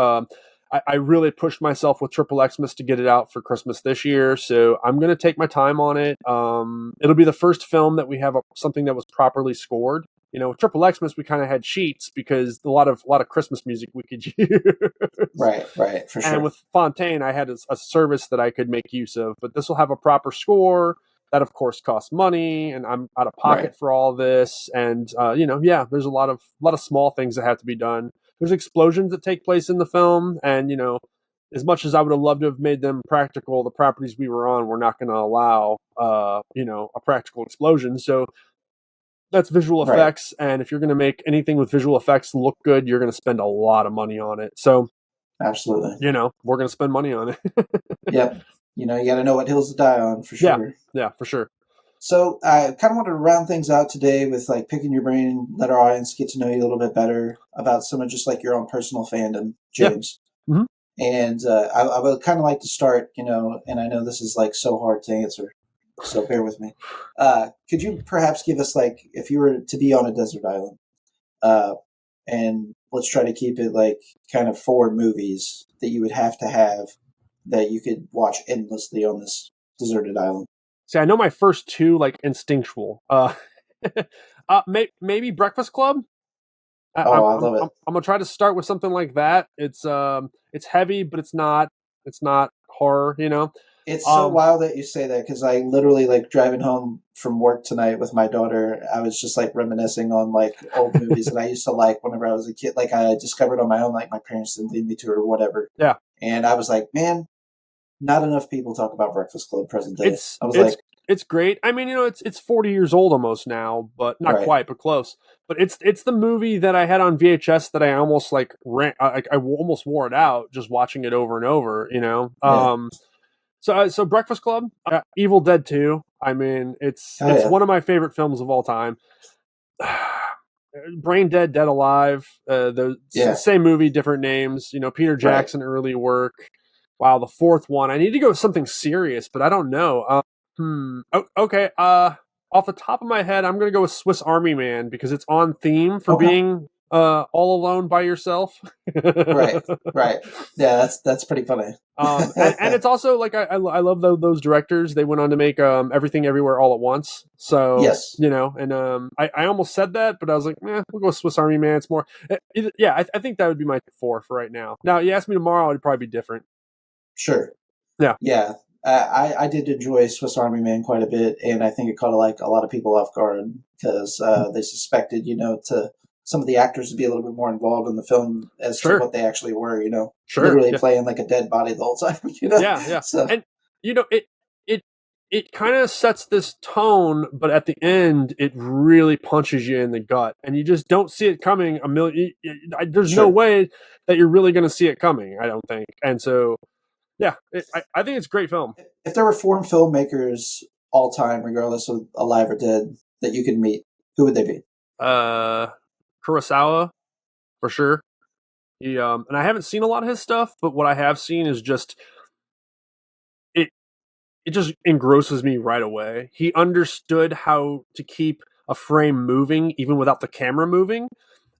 I really pushed myself with XXX-MAS to get it out for Christmas this year, so I'm going to take my time on it. It'll be the first film that we have something that was properly scored. With XXX-MAS, we kind of had sheets because a lot of Christmas music we could use. Right, for sure. And with Fontaine, I had a service that I could make use of, but this will have a proper score. That of course costs money, and I'm out of pocket for all this. And there's a lot of small things that have to be done. There's explosions that take place in the film, and as much as I would have loved to have made them practical, the properties we were on were not going to allow a practical explosion. So that's visual effects, and if you're going to make anything with visual effects look good, you're going to spend a lot of money on it. So absolutely, we're going to spend money on it. Yep. You got to know what hills to die on for sure. Yeah, for sure. So I kind of wanted to round things out today with like picking your brain, let our audience get to know you a little bit better about some of just like your own personal fandom, James. Yeah. Mm-hmm. And I would kind of like to start, and I know this is like so hard to answer, so bear with me. Could you perhaps give us like, if you were to be on a desert island, and let's try to keep it like kind of 4 movies that you would have to have that you could watch endlessly on this deserted island? See, I know my first 2 like instinctual. Maybe Breakfast Club. I love it. I'm gonna try to start with something like that. It's heavy, but it's not horror. It's so wild that you say that, because I literally like driving home from work tonight with my daughter. I was just like reminiscing on like old movies that I used to like whenever I was a kid. Like I discovered on my own, like my parents didn't lead me to or whatever. Yeah, and I was like, man, not enough people talk about Breakfast Club present day. It's great. I mean, it's 40 years old almost now, but not quite, but close. But it's the movie that I had on VHS that I almost like I almost wore it out just watching it over and over. Yeah. So Breakfast Club, Evil Dead 2. I mean, it's one of my favorite films of all time. Brain Dead, Dead Alive. The same movie, different names. Peter Jackson early work. Wow, the 4th one. I need to go with something serious, but I don't know. Okay. Off the top of my head, I'm gonna go with Swiss Army Man because it's on theme for being all alone by yourself. Right. Yeah, that's pretty funny. And it's also like I love those directors. They went on to make Everything Everywhere All at Once. So yes, and I almost said that, but I was like, we'll go with Swiss Army Man. It's more, I think that would be my 4 for right now. Now, you ask me tomorrow, it'd probably be different. Sure. Yeah. I did enjoy Swiss Army Man quite a bit, and I think it caught like a lot of people off guard because they suspected, to some of the actors to be a little bit more involved in the film as to what they actually were, literally playing like a dead body the whole time, Yeah. So. And it kind of sets this tone, but at the end, it really punches you in the gut, and you just don't see it coming. There's no way that you're really going to see it coming, I don't think, and so. Yeah, I think it's a great film. If there were 4 filmmakers all time, regardless of alive or dead, that you could meet, who would they be? Kurosawa, for sure. He and I haven't seen a lot of his stuff, but what I have seen is just it just engrosses me right away. He understood how to keep a frame moving even without the camera moving,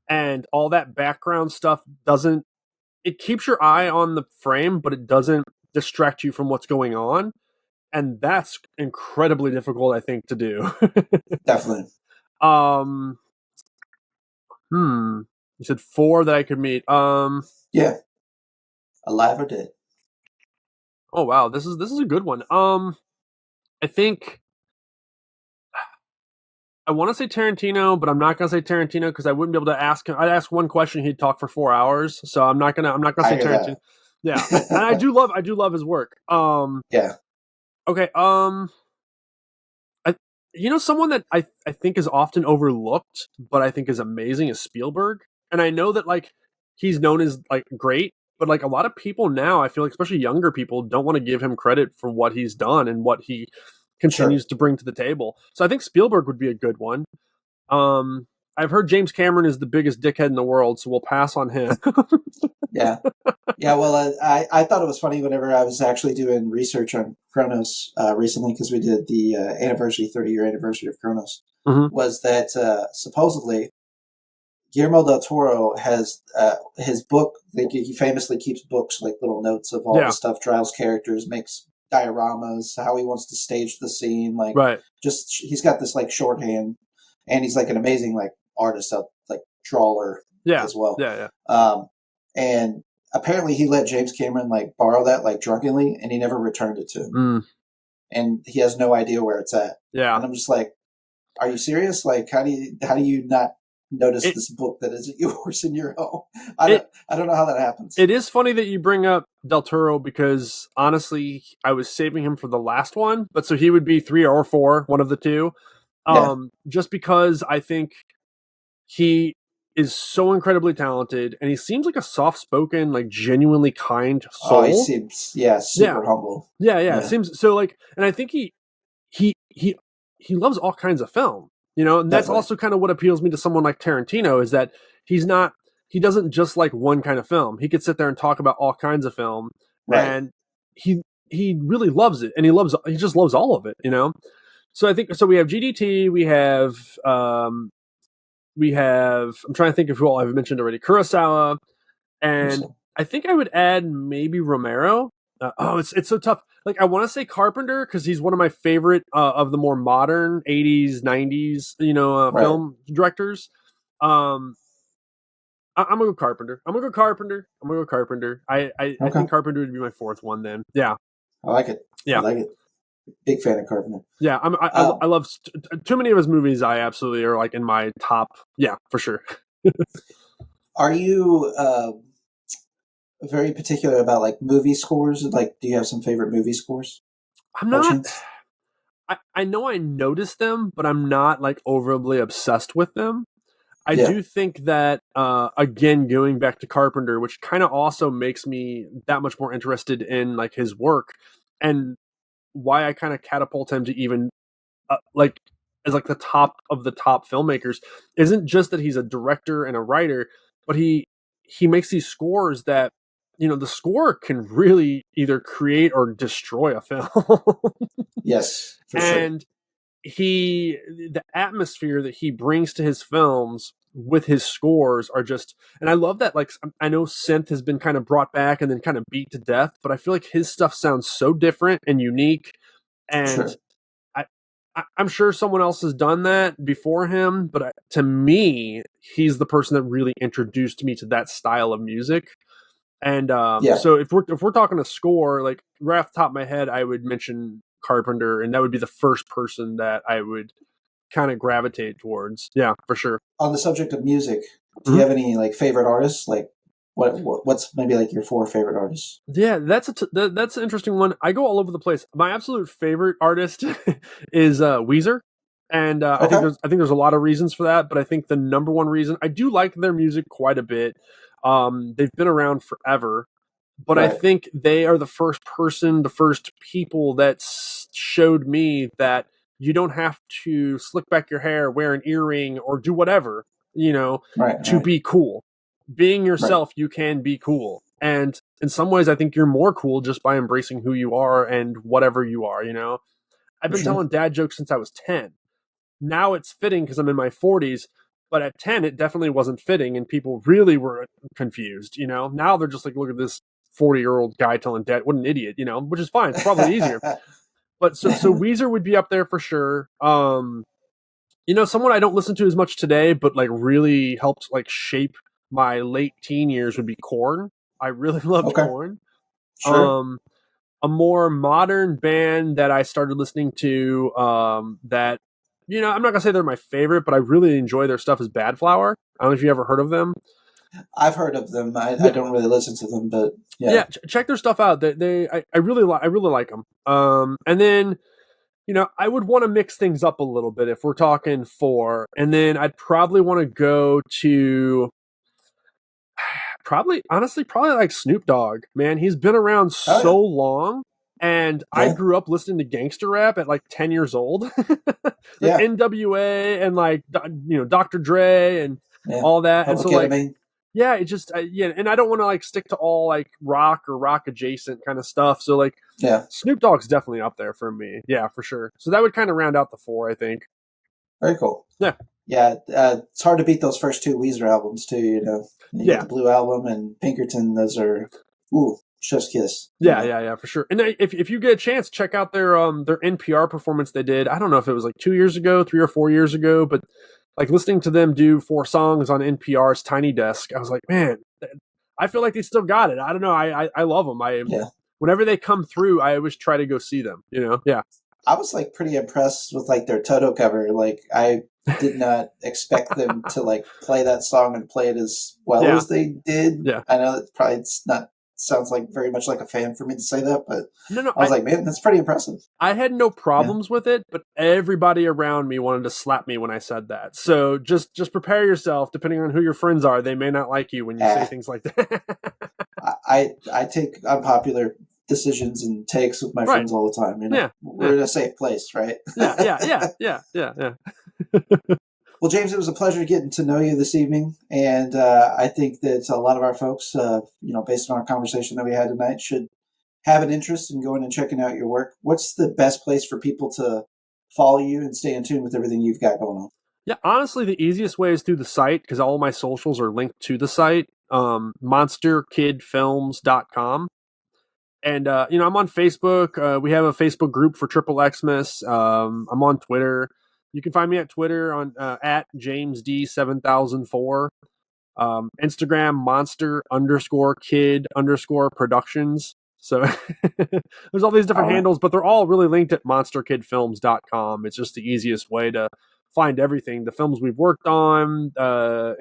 and all that background stuff doesn't. It keeps your eye on the frame, but it doesn't distract you from what's going on. And that's incredibly difficult, I think, to do. Definitely. You said 4 that I could meet. Yeah. Alive or dead. Oh wow, this is a good one. I think I want to say Tarantino, but I'm not gonna say Tarantino because I wouldn't be able to ask him. I'd ask one question, he'd talk for 4 hours. So I'm not gonna I say hear Tarantino. that. Yeah, and I do love his work. Yeah, Okay. I, someone that I think is often overlooked, but I think is amazing is Spielberg. And I know that like he's known as like great, but like a lot of people now, I feel like especially younger people don't want to give him credit for what he's done and what he sure. continues to bring to the table. So I think Spielberg would be a good one. Um, I've heard James Cameron is the biggest dickhead in the world, so we'll pass on him. Yeah. Yeah, well, I thought it was funny whenever I was actually doing research on Chronos recently because we did the 30-year anniversary of Chronos, Hmm. was that supposedly Guillermo del Toro has his book. Like, he famously keeps books, like little notes of all the Yeah, stuff, trials characters, makes dioramas, how he wants to stage the scene. Like, right. just he's got this like shorthand, and he's like an amazing like artist, like drawer Yeah, as well. yeah, yeah, And apparently, he let James Cameron like borrow that like drunkenly, and he never returned it to him, mm, and he has no idea where it's at. yeah. And I'm just like, are you serious? Like, how do you not notice It this book that isn't yours in your home? it I don't know how that happens. it is funny that you bring up Del Toro because honestly, I was saving him for the last one, but so he would be 3 or 4, one of the two. Yeah. Just because I think he is so incredibly talented, and he seems like a soft-spoken, like genuinely kind Oh, he soul. seems Yeah, super humble. yeah, yeah. Yeah, Seems so like, and I think he he he loves all kinds of film, and that's definitely. also kind of what appeals me to someone like Tarantino is that he's not he doesn't just like one kind of film. He could sit there and talk about all kinds of film, Right. and he he really loves it, and he just loves all of it. So I think so. We have GDT, we have I'm trying to think of who all I've mentioned already. Kurosawa, and So, I think I would add maybe Romero. It's so tough. Like I want to say Carpenter because he's one of my favorite of the more modern '80s, '90s, right. film directors. Um, I'm gonna go Carpenter. I'm gonna go Carpenter. I'm gonna go Carpenter. I Okay. think Carpenter would be my fourth one then. Yeah, I like it. I yeah, like it. Big fan of Carpenter. yeah. I Um, love too many of his movies. I absolutely are like in my top. Yeah, for sure. are you very particular about like movie scores? Like, do you have some favorite movie scores I'm by not. chance? I know I noticed them, but I'm not like overly obsessed with them. I Yeah. do think that again, going back to Carpenter, which kind of also makes me that much more interested in like his work and why I kind of catapult him to even like as like the top of the top filmmakers isn't just that he's a director and a writer, but he makes these scores that the score can really either create or destroy a film. Yes, for sure. And the atmosphere that he brings to his films with his scores are just, and I love that. Like I know synth has been kind of brought back and then kind of beat to death, but I feel like his stuff sounds so different and unique. And Sure. I, I'm sure someone else has done that before him, but to me, he's the person that really introduced me to that style of music. And Yeah. so if we're talking a score, like right off the top of my head, I would mention Carpenter, and that would be the first person that I would kind of gravitate towards. Yeah, for sure. On the subject of music, do you Mhm. have any like favorite artists? Like, what's maybe like your four favorite artists? Yeah, that's an interesting one. I go all over the place. My absolute favorite artist is Weezer, and Okay. I think there's a lot of reasons for that, but I think the number one reason I do like their music quite a bit. They've been around forever, but I Right. think they are the first people that showed me that you don't have to slick back your hair, wear an earring, or do whatever, you know, Right. to Right. be cool. Being Right. yourself, you can be cool. And in some ways, I think you're more cool just by embracing who you are and whatever you are. I've For been sure. telling dad jokes since I was 10. Now it's fitting because I'm in my 40s, but at 10 it definitely wasn't fitting and people really were confused. Now they're just like, look at this 40-year-old guy telling dad, what an idiot, which is fine. It's probably easier. But so Weezer would be up there for sure. Someone I don't listen to as much today, but like really helped like shape my late teen years would be Korn. I really loved Okay. Korn. Sure. Um, a more modern band that I started listening to that I'm not gonna say they're my favorite, but I really enjoy their stuff as Bad Flower. I don't know if you ever heard of them. I've heard of them. I don't really listen to them, but Yeah, check their stuff out. I really like them. And then I would want to mix things up a little bit if we're talking four, and then I'd probably want to go to honestly like Snoop Dogg. Man, he's been around so long. And I grew up listening to gangster rap at like 10 years old. Like NWA and like, Dr. Dre and all that. And so like, it just, and I don't want to like stick to all like rock or rock adjacent kind of stuff. So like, Snoop Dogg's definitely up there for me. Yeah, for sure. So that would kind of round out the four, I think. Very cool. Yeah. Yeah. It's hard to beat those first two Weezer albums too, You got the Blue Album and Pinkerton. Those are, chef's kiss. Yeah, for sure. And if you get a chance, check out their NPR performance they did. I don't know if it was like 2 years ago, 3 or 4 years ago, but like listening to them do 4 songs on NPR's Tiny Desk, I was like, man, I feel like they still got it. I don't know. I love them. Whenever they come through, I always try to go see them. Yeah. I was like pretty impressed with like their Toto cover. Like I did not expect them to like play that song and play it as well as they did. Yeah. I know that probably sounds like very much like a fan for me to say that, but no, I was like, man, that's pretty impressive. I had no problems with it, but everybody around me wanted to slap me when I said that. So just prepare yourself. Depending on who your friends are, they may not like you when you say things like that. I take unpopular decisions and takes with my friends all the time. We're in a safe place, right? Yeah. Well, James, it was a pleasure getting to know you this evening, and I think that a lot of our folks, based on our conversation that we had tonight, should have an interest in going and checking out your work. What's the best place for people to follow you and stay in tune with everything you've got going on? Yeah, honestly, the easiest way is through the site because all my socials are linked to the site, monsterkidfilms.com. And, I'm on Facebook. We have a Facebook group for XXX-MAS. I'm on Twitter. You can find me at Twitter on at JamesD7004. Instagram monster_kid_productions. So there's all these different handles, but they're all really linked at monsterkidfilms.com. It's just the easiest way to find everything, the films we've worked on,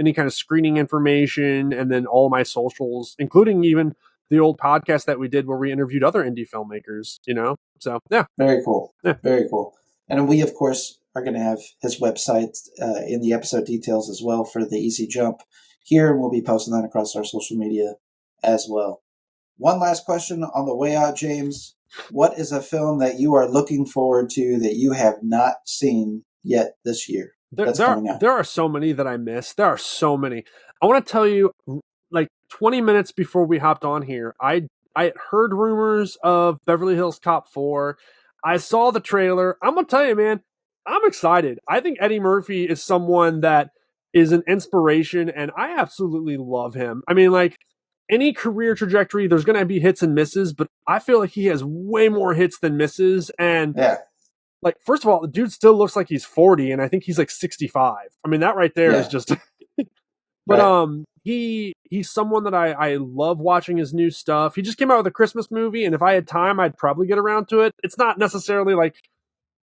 any kind of screening information, and then all my socials, including even the old podcast that we did where we interviewed other indie filmmakers, So, yeah. Very cool. Yeah. Very cool. And we, of course, are going to have his website in the episode details as well for the easy jump here. And we'll be posting that across our social media as well. One last question on the way out, James. What is a film that you are looking forward to that you have not seen yet this year? There are so many that I missed. There are so many. I want to tell you, like 20 minutes before we hopped on here, I had heard rumors of Beverly Hills Cop 4. I saw the trailer. I'm going to tell you, man, I'm excited. I think Eddie Murphy is someone that is an inspiration, and I absolutely love him. I mean, like, any career trajectory, there's going to be hits and misses, but I feel like he has way more hits than misses. And, like, first of all, the dude still looks like he's 40, and I think he's like 65. I mean, that right there is just... But he's someone that I love watching his new stuff. He just came out with a Christmas movie, and if I had time, I'd probably get around to it. It's not necessarily like...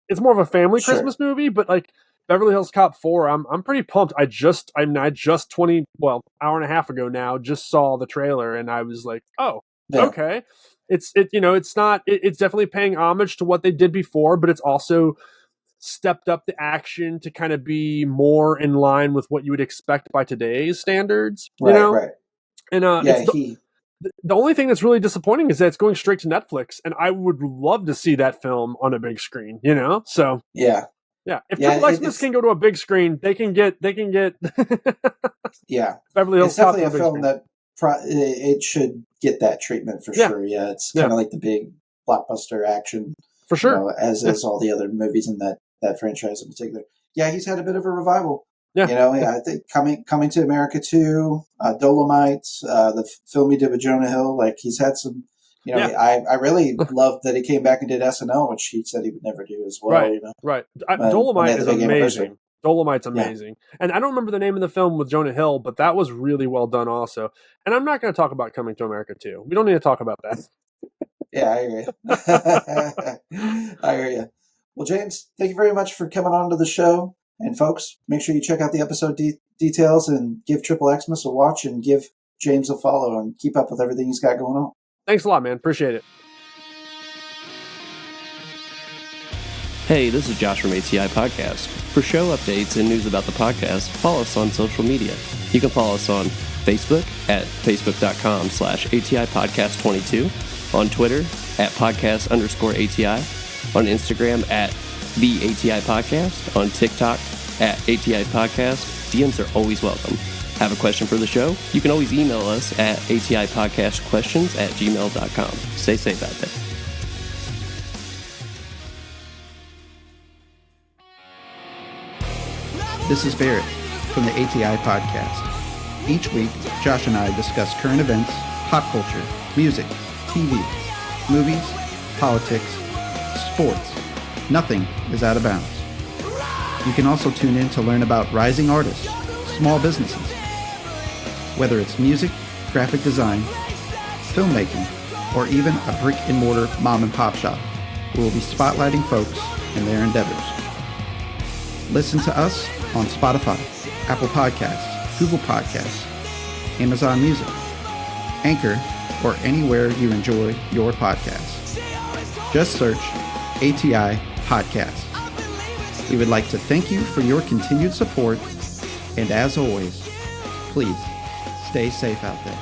It's more of a family Christmas movie, but like Beverly Hills Cop 4, I'm pretty pumped. I just hour and a half ago now, just saw the trailer and I was like, okay. It's definitely paying homage to what they did before, but it's also stepped up the action to kind of be more in line with what you would expect by today's standards, Right. And the only thing that's really disappointing is that it's going straight to Netflix, and I would love to see that film on a big screen, So if XXX-MAS can go to a big screen, they can get Beverly Hills. It's definitely a film that it should get that treatment for sure. Yeah, it's kind of like the big blockbuster action, for sure, as is all the other movies in that franchise in particular. Yeah, he's had a bit of a revival. Yeah. I think coming to America too, Dolomite, the film he did with Jonah Hill, like he's had some, I really loved that he came back and did SNL, which he said he would never do as well. Right. Dolomite is amazing. Dolomite's amazing. Yeah. And I don't remember the name of the film with Jonah Hill, but that was really well done also. And I'm not going to talk about Coming to America too. We don't need to talk about that. Yeah, I hear you. I hear you. Well, James, thank you very much for coming on to the show. And folks, make sure you check out the episode details and give XXX-MAS a watch and give James a follow and keep up with everything he's got going on. Thanks a lot, man. Appreciate it. Hey, this is Josh from ATI Podcast. For show updates and news about the podcast, follow us on social media. You can follow us on Facebook at facebook.com/ATI Podcast 22, on Twitter at podcast_ATI, on Instagram at the ATI Podcast, on TikTok at ATI Podcast. DMs are always welcome. Have a question for the show? You can always email us at atipodcastquestions@gmail.com. Stay safe out there. This is Barrett from the ATI Podcast. Each week, Josh and I discuss current events, pop culture, music, TV, movies, politics, sports. Nothing is out of bounds. You can also tune in to learn about rising artists, small businesses. Whether it's music, graphic design, filmmaking, or even a brick-and-mortar mom-and-pop shop, we will be spotlighting folks and their endeavors. Listen to us on Spotify, Apple Podcasts, Google Podcasts, Amazon Music, Anchor, or anywhere you enjoy your podcasts. Just search ATI Podcast. We would like to thank you for your continued support, and as always, please stay safe out there.